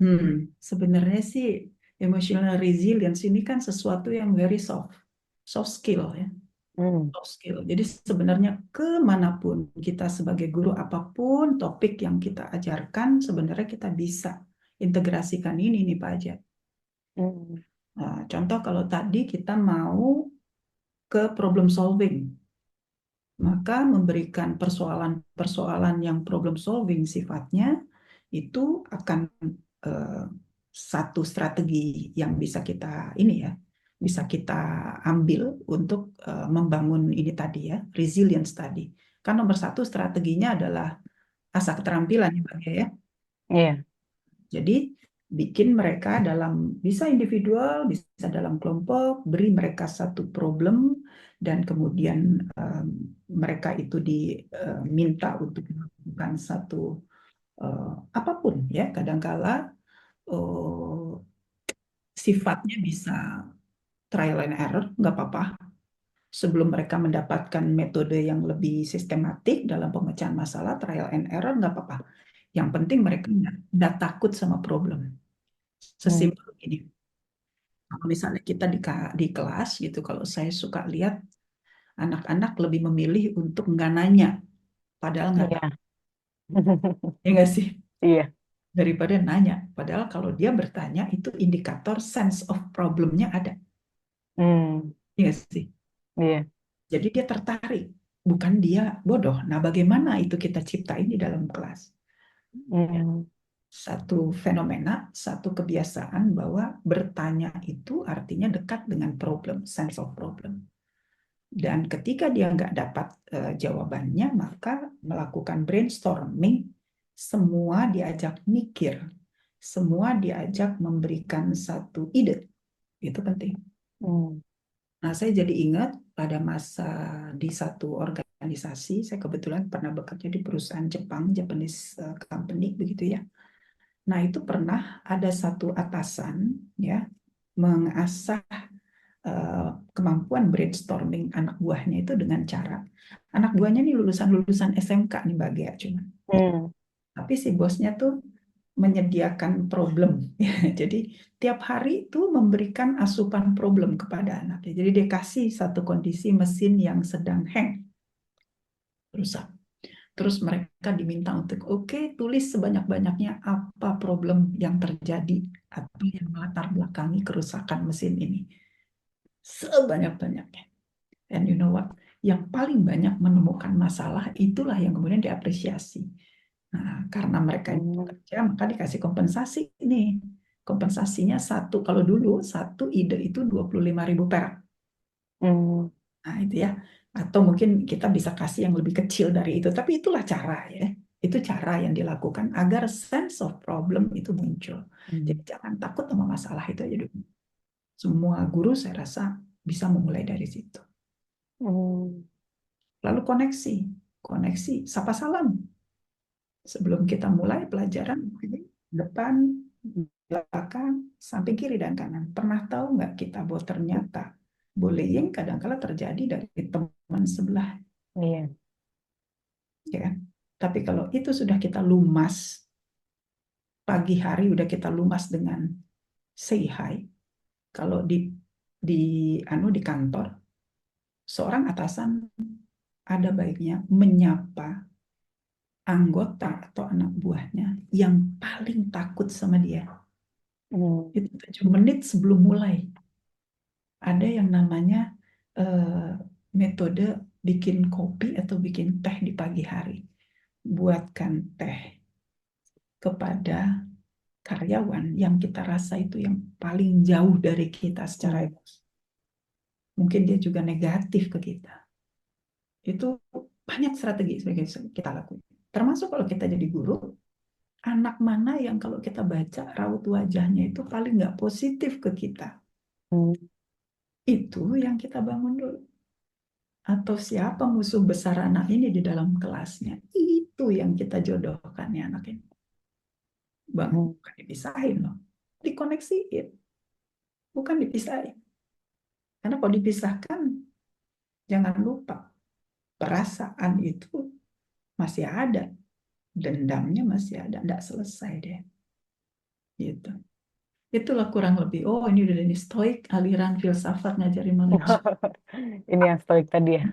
Hmm, sebenarnya sih emotional resilience ini kan sesuatu yang very soft, soft skill ya, Hmm. soft skill. Jadi sebenarnya kemanapun kita sebagai guru apapun topik yang kita ajarkan, sebenarnya kita bisa integrasikan ini nih Pak Ajat. Hmm. Nah, contoh kalau tadi kita mau ke problem solving, maka memberikan persoalan-persoalan yang problem solving sifatnya itu akan eh, satu strategi yang bisa kita ini ya, bisa kita ambil untuk membangun ini tadi ya, resilience tadi. Kan nomor satu strateginya adalah asah keterampilan ya, Mbak ya. Iya. Jadi bikin mereka dalam bisa individual, bisa dalam kelompok, beri mereka satu problem dan kemudian em, mereka itu diminta untuk melakukan satu eh, apapun ya. Kadangkala sifatnya bisa trial and error, nggak apa-apa. Sebelum mereka mendapatkan metode yang lebih sistematik dalam pemecahan masalah, trial and error nggak apa-apa. Yang penting mereka nggak takut sama problem. Hmm. Sesimpel ini. Kalau misalnya kita di kelas gitu, kalau saya suka lihat anak-anak lebih memilih untuk nggak nanya, padahal nggak tahu. Iya. Ya nggak sih? Iya. Daripada nanya. Padahal kalau dia bertanya, itu indikator sense of problemnya ada. Hmm. Ya nggak sih? Iya. Jadi dia tertarik. Bukan dia bodoh. Nah, bagaimana itu kita ciptain di dalam kelas? Ya, Hmm. satu fenomena, satu kebiasaan bahwa bertanya itu artinya dekat dengan problem, sense of problem. Dan ketika dia nggak dapat jawabannya, maka melakukan brainstorming, semua diajak mikir, semua diajak memberikan satu ide. Itu penting. Hmm. Nah, saya jadi ingat pada masa di satu organisasi, saya kebetulan pernah bekerja di perusahaan Jepang, Japanese company, begitu ya. Nah, itu pernah ada satu atasan, ya, mengasah eh, kemampuan brainstorming anak buahnya itu dengan cara, anak buahnya nih lulusan-lulusan SMK nih Mbak Gea, cuma Hmm. Tapi si bosnya tuh menyediakan problem. Ya, jadi tiap hari itu memberikan asupan problem kepada anaknya. Jadi dia kasih satu kondisi mesin yang sedang hang, rusak. Terus mereka diminta untuk, oke, tulis sebanyak-banyaknya apa problem yang terjadi atau yang melatar belakangi kerusakan mesin ini. Sebanyak-banyaknya. And you know what? Yang paling banyak menemukan masalah itulah yang kemudian diapresiasi. Nah, karena mereka ini Hmm. bekerja, maka dikasih kompensasi nih. Kompensasinya satu, kalau dulu satu ide itu 25.000 perak. Hmm. Nah, itu ya. Atau mungkin kita bisa kasih yang lebih kecil dari itu. Tapi itulah cara ya. Itu cara yang dilakukan agar sense of problem itu muncul. Hmm. Jadi jangan takut sama masalah itu aja dulu. Semua guru saya rasa bisa memulai dari situ. Hmm. Lalu koneksi. Koneksi, sapa salam. Sebelum kita mulai pelajaran, depan, belakang, samping kiri dan kanan. Pernah tahu nggak kita bahwa ternyata bullying kadang-kala terjadi dari teman sebelah, Iya. ya kan? Tapi kalau itu sudah kita lumas, pagi hari udah kita lumas dengan say hi. Kalau di di kantor, seorang atasan ada baiknya menyapa anggota atau anak buahnya yang paling takut sama dia. Hmm. Itu 7 menit sebelum mulai. Ada yang namanya metode bikin kopi atau bikin teh di pagi hari. Buatkan teh kepada karyawan yang kita rasa itu yang paling jauh dari kita secara Hmm. emosi. Mungkin dia juga negatif ke kita. Itu banyak strategi sebagai kita lakukan. Termasuk kalau kita jadi guru, anak mana yang kalau kita baca raut wajahnya itu paling nggak positif ke kita. Hmm. Itu yang kita bangun dulu. Atau siapa musuh besar anak ini di dalam kelasnya. Itu yang kita jodohkan ya anak ini. Bang, Hmm. bukan dipisahin loh. Dikoneksiin, bukan dipisahin. Karena kalau dipisahkan, jangan lupa, perasaan itu masih ada. Dendamnya masih ada, tidak selesai deh. Gitu. Itulah kurang lebih, oh ini udah ini stoik, aliran filsafat ngajarin manusia. Ini yang stoik tadi ya.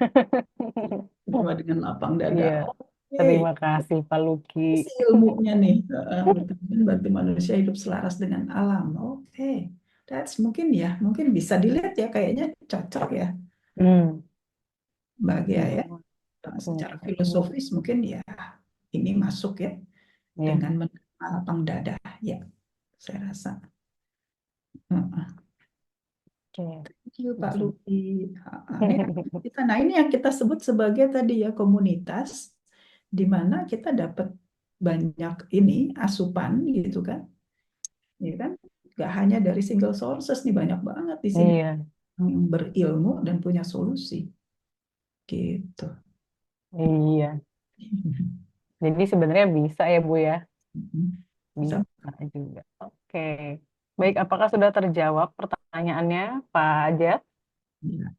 Semua dengan lapang dada. Iya. Oke, Terima kasih Pak Luki. isi ilmunya nih. Berkenan bantu manusia hidup selaras dengan alam. Oke, that's mungkin ya, mungkin bisa dilihat ya, kayaknya cocok ya Hmm. bagi Iya. ya. Secara filosofis mungkin ya ini masuk ya Iya. dengan menerima lapang dada ya, saya rasa. Heeh. Oke. Thank you, Pak Luki. Nah, ini yang kita sebut sebagai tadi ya komunitas di mana kita dapat banyak ini asupan gitu kan, ya kan? Gak hanya dari single sources nih, banyak banget di sini Iya. yang berilmu dan punya solusi gitu. Iya. Jadi sebenarnya bisa ya Bu ya. Bisa. Bisa juga. Oke. Baik, apakah sudah terjawab pertanyaannya Pak Ajat? Ya.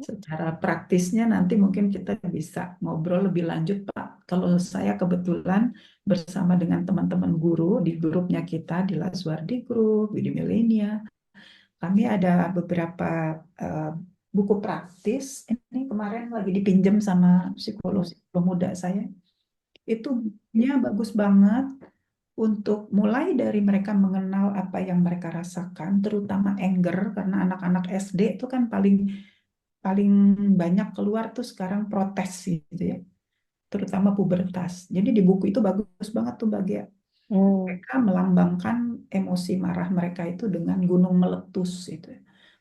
Secara praktisnya nanti mungkin kita bisa ngobrol lebih lanjut, Pak. Kalau saya kebetulan bersama dengan teman-teman guru di grupnya kita di Laswardi Group, Widi Milenia, kami ada beberapa eh, buku praktis. Ini kemarin lagi dipinjam sama Hmm. psikolog muda saya. Itu bukunya bagus banget untuk mulai dari mereka mengenal apa yang mereka rasakan, terutama anger, karena anak-anak SD itu kan paling paling banyak keluar tuh sekarang protes gitu ya, terutama pubertas. Jadi di buku itu bagus banget tuh bagi Hmm. mereka melambangkan emosi marah mereka itu dengan gunung meletus itu.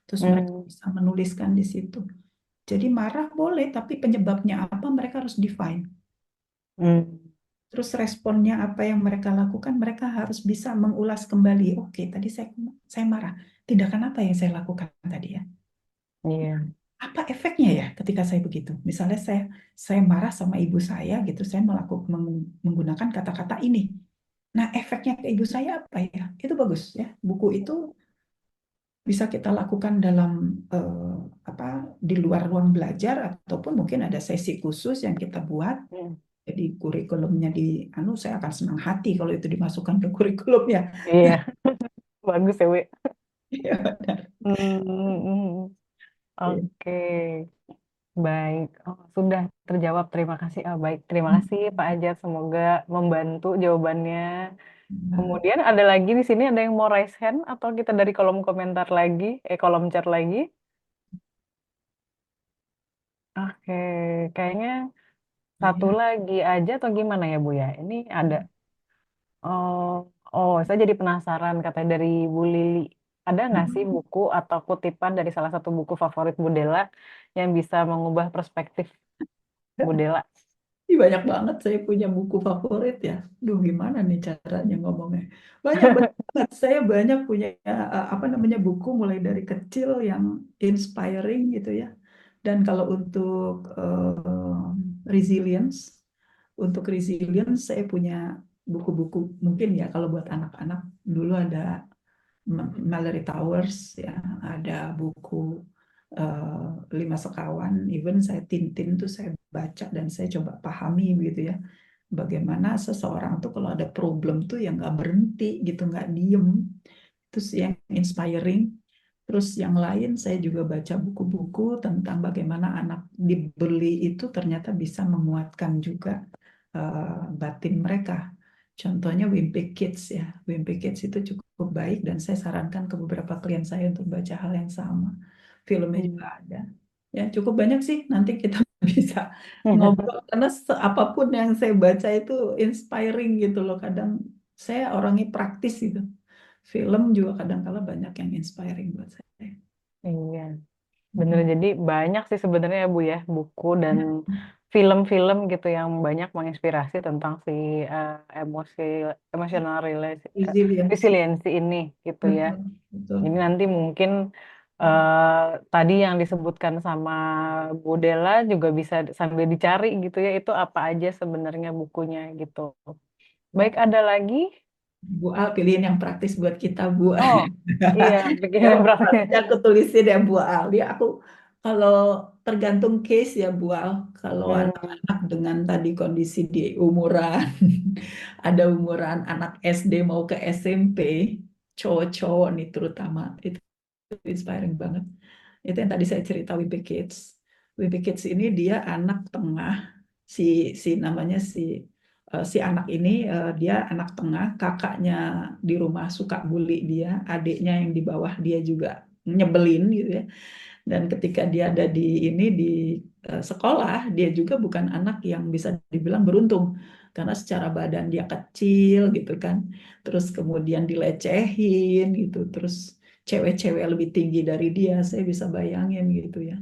Terus mereka Hmm. bisa menuliskan di situ. Jadi marah boleh, tapi penyebabnya apa mereka harus define. Hmm. Terus responnya apa yang mereka lakukan, mereka harus bisa mengulas kembali. Oke, tadi saya marah. Tindakan apa yang saya lakukan tadi ya? Iya. Apa efeknya ya ketika saya begitu? Misalnya saya marah sama ibu saya gitu, saya menggunakan kata-kata ini. Nah, efeknya ke ibu saya apa ya? Itu bagus ya. Buku itu bisa kita lakukan dalam apa di luar ruang belajar ataupun mungkin ada sesi khusus yang kita buat. Hmm. jadi kurikulumnya di anu, saya akan senang hati kalau itu dimasukkan ke kurikulum ya. Iya, bagus ya, Wi. Iya, benar. Hmm, oke, baik. Oh, sudah terjawab. Terima kasih. Ah, baik, terima kasih Pak Ajat. Semoga membantu jawabannya. Kemudian ada lagi di sini ada yang mau raise hand atau kita dari kolom komentar lagi, kolom chat lagi. Oke, kayaknya satu Iya. lagi aja atau gimana ya Bu ya? Ini ada. Oh, oh, saya jadi penasaran katanya dari Bu Lili. Ada nggak sih buku atau kutipan dari salah satu buku favorit Bu Dela yang bisa mengubah perspektif Bu Dela? Ih, banyak banget saya punya buku favorit ya. Duh, gimana nih caranya ngomongnya? Banyak banget. Saya banyak punya apa namanya buku mulai dari kecil yang inspiring gitu ya. Dan kalau untuk resilience, saya punya buku-buku mungkin ya kalau buat anak-anak dulu ada Mallory Towers ya, ada buku eh, Lima Sekawan, even saya Tintin tuh saya baca dan saya coba pahami gitu ya, bagaimana seseorang tuh kalau ada problem tuh yang nggak berhenti gitu, nggak diem, terus yang inspiring. Terus yang lain saya juga baca buku-buku tentang bagaimana anak dibeli itu ternyata bisa menguatkan juga batin mereka. Contohnya Wimpy Kids ya. Wimpy Kids itu cukup baik dan saya sarankan ke beberapa klien saya untuk baca hal yang sama. Filmnya juga Hmm. ada. Ya, cukup banyak sih. Nanti kita bisa ngobrol karena apapun yang saya baca itu inspiring gitu loh. Kadang saya orangnya praktis gitu. Film juga kadang-kala banyak yang inspiring buat saya. Iya, bener. Mm-mm. Jadi banyak sih sebenarnya ya Bu ya, buku dan Ya, film-film gitu yang banyak menginspirasi tentang si eh, emosi, emotional resilience. resiliensi ini gitu ya. Betul, betul. Jadi nanti mungkin tadi yang disebutkan sama Bu Dela juga bisa sambil dicari gitu ya, itu apa aja sebenarnya bukunya gitu. Baik, Ya, ada lagi? Bu Al pilihin yang praktis buat kita, Bu. Oh, iya, bikin Yang praktis. praktisnya aku tulisin ya, Bu Al. Ya, aku kalau tergantung case ya, Bu Al. Kalau Hmm, anak-anak dengan tadi kondisi di umuran, ada umuran anak SD mau ke SMP, cowok-cowok nih terutama, itu inspiring banget. Itu yang tadi saya cerita Wimpy Kids. Wimpy Kids ini dia anak tengah, si si namanya si anak ini dia anak tengah, kakaknya di rumah suka bully dia, adiknya yang di bawah dia juga nyebelin gitu ya. Dan ketika dia ada di sekolah, dia juga bukan anak yang bisa dibilang beruntung karena secara badan dia kecil gitu kan. Terus kemudian dilecehin gitu, terus cewek-cewek lebih tinggi dari dia, saya bisa bayangin gitu ya.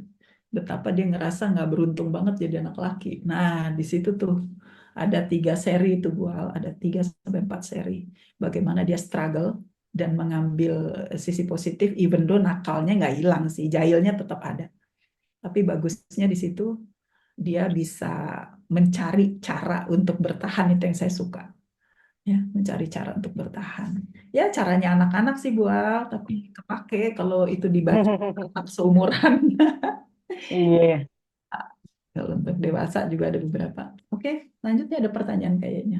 Betapa dia ngerasa nggak beruntung banget jadi anak laki. Nah, di situ tuh ada 3 seri itu Bu Al, ada 3 sampai 4 seri. Bagaimana dia struggle dan mengambil sisi positif, even though nakalnya nggak hilang sih, jahilnya tetap ada. Tapi bagusnya di situ dia bisa mencari cara untuk bertahan, itu yang saya suka. Ya, mencari cara untuk bertahan. Ya, caranya anak-anak sih Bu Al, tapi kepake kalau itu dibaca anak seumuran. iya. Kalau untuk dewasa juga ada beberapa. Oke, lanjutnya ada pertanyaan kayaknya.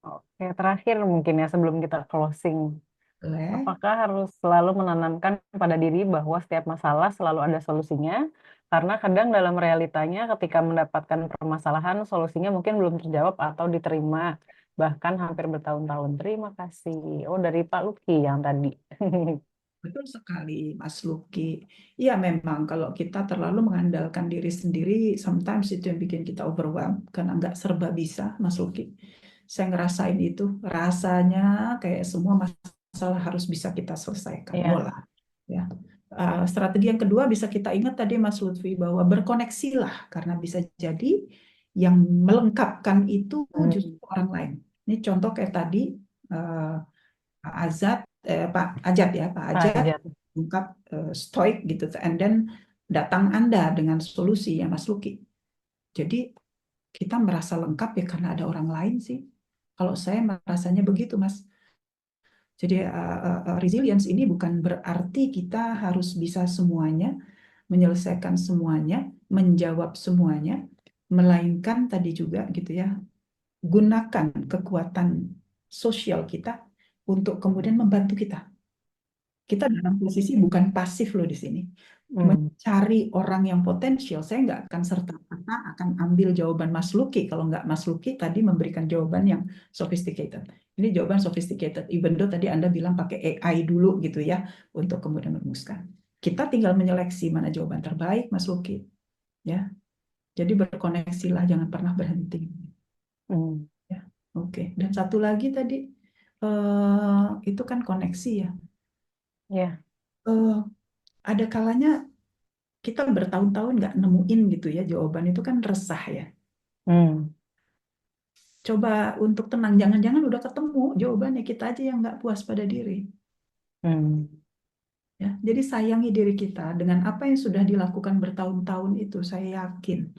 Oke, terakhir mungkin ya sebelum kita closing. Boleh. Apakah harus selalu menanamkan pada diri bahwa setiap masalah selalu ada solusinya? Karena kadang dalam realitanya ketika mendapatkan permasalahan, solusinya mungkin belum terjawab atau diterima, bahkan hampir bertahun-tahun. Terima kasih. Oh, dari Pak Luki yang tadi. Betul sekali, Mas Luki. Iya, memang kalau kita terlalu mengandalkan diri sendiri, sometimes itu yang bikin kita overwhelmed karena nggak serba bisa, Mas Luki. Saya ngerasain itu, rasanya kayak semua masalah harus bisa kita selesaikan. No Iya. lah, ya. Strategi yang kedua bisa kita ingat tadi Mas Lutfi bahwa berkoneksilah karena bisa jadi yang melengkapkan itu Hmm. justru orang lain. Ini contoh kayak tadi eh, Pak Azad, Pak Ajat ya, Pak Ajat Pajak. ungkap stoik gitu, and then datang Anda dengan solusi ya Mas Luki. Jadi kita merasa lengkap ya karena ada orang lain sih. Kalau saya merasanya begitu Mas. Jadi resilience ini bukan berarti kita harus bisa semuanya, menyelesaikan semuanya, menjawab semuanya, melainkan tadi juga gitu ya. gunakan kekuatan sosial kita untuk kemudian membantu kita. Kita dalam posisi bukan pasif loh di sini. Hmm. Mencari orang yang potensial. Saya nggak akan serta-merta akan ambil jawaban Mas Luki kalau nggak Mas Luki tadi memberikan jawaban yang sophisticated. Ini jawaban sophisticated. Even though tadi Anda bilang pakai AI dulu gitu ya untuk kemudian merumuskan. Kita tinggal menyeleksi mana jawaban terbaik, Mas Luki. Ya, jadi berkoneksilah, jangan pernah berhenti. Hmm. Ya, oke. Dan satu lagi tadi itu kan koneksi ya. Ya. Eh, ada kalanya kita bertahun-tahun nggak nemuin gitu ya jawaban itu kan resah ya. Hmm. Coba untuk tenang, jangan-jangan udah ketemu jawabannya kita aja yang nggak puas pada diri. Hmm. Ya, jadi sayangi diri kita dengan apa yang sudah dilakukan bertahun-tahun itu. Saya yakin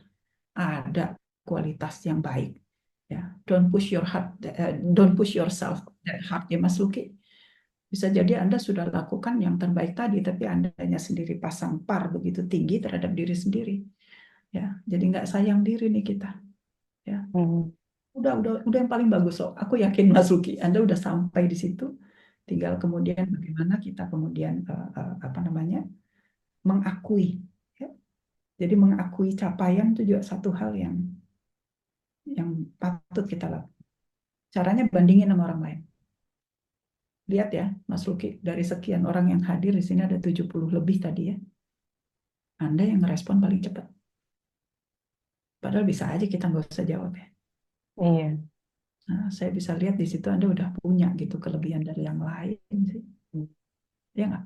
ada kualitas yang baik. Ya, don't push yourself that hard ya Mas Luki. Bisa jadi Anda sudah lakukan yang terbaik tadi, tapi Andanya sendiri pasang par begitu tinggi terhadap diri sendiri. Ya, jadi nggak sayang diri nih kita. Ya, Hmm. udah yang paling bagus loh. Aku yakin Mas Luki, Anda udah sampai di situ. Tinggal kemudian bagaimana kita kemudian apa namanya mengakui. Ya. Jadi mengakui capaian itu juga satu hal yang patut kita lakukan. Caranya bandingin sama orang lain. Lihat ya, Mas Luki, dari sekian orang yang hadir di sini ada 70 lebih tadi ya. Anda yang ngerespon paling cepat. Padahal bisa aja kita nggak usah jawab ya. Iya. Nah, saya bisa lihat di situ Anda udah punya gitu kelebihan dari yang lain sih. Hmm. Ya nggak?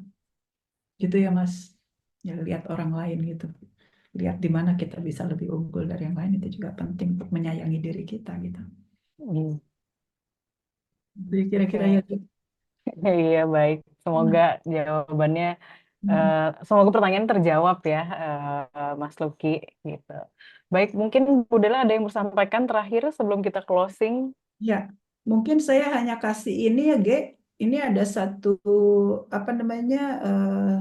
Gitu ya Mas. Ya lihat orang lain gitu. Lihat di mana kita bisa lebih unggul dari yang lain itu juga penting untuk menyayangi diri kita gitu. Iya. Jadi kira-kira ya. Oke. Iya, baik. Semoga Hmm. jawabannya, Hmm. semoga pertanyaan terjawab ya, Mas Luki, gitu. Baik, mungkin Bu Dela ada yang mau sampaikan terakhir sebelum kita closing. Ya, mungkin saya hanya kasih ini ya, Ge. Ini ada satu apa namanya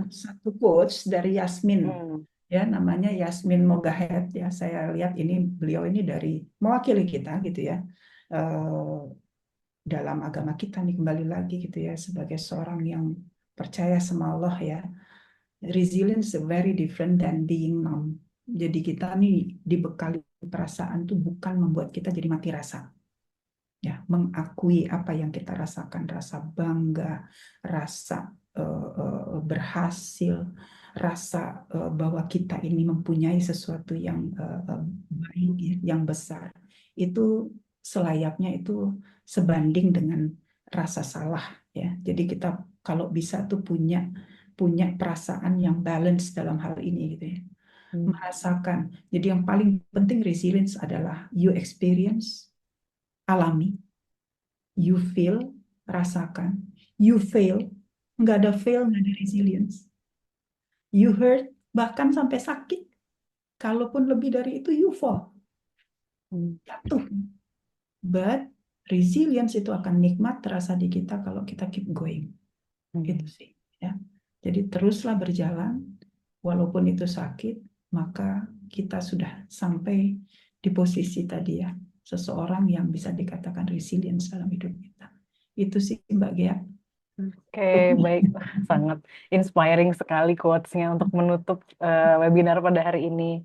satu quotes dari Yasmin, Hmm. ya namanya Yasmin Mogahed ya. Saya lihat ini beliau ini dari mewakili kita gitu ya dalam agama kita nih kembali lagi gitu ya sebagai seorang yang percaya sama Allah ya. Resilience is very different than being numb. Jadi kita nih dibekali perasaan tuh bukan membuat kita jadi mati rasa ya mengakui apa yang kita rasakan rasa bangga rasa berhasil rasa bahwa kita ini mempunyai sesuatu yang baik ya, yang besar itu selayaknya itu sebanding dengan rasa salah ya jadi kita kalau bisa tuh punya punya perasaan yang balance dalam hal ini gitu ya Hmm. merasakan jadi yang paling penting resilience adalah you experience alami you feel, rasakan. You fail, nggak ada fail, nggak ada resilience. You hurt, bahkan sampai sakit. Kalaupun lebih dari itu, you fall, Hmm. jatuh. But resilience itu akan nikmat terasa di kita kalau kita keep going. Itu Hmm. sih, ya. Jadi teruslah berjalan, walaupun itu sakit, maka kita sudah sampai di posisi tadi ya, seseorang yang bisa dikatakan resilience dalam hidup kita. Itu sih Mbak Gea. Oke, baik. Wah, sangat inspiring sekali quotes-nya untuk menutup webinar pada hari ini.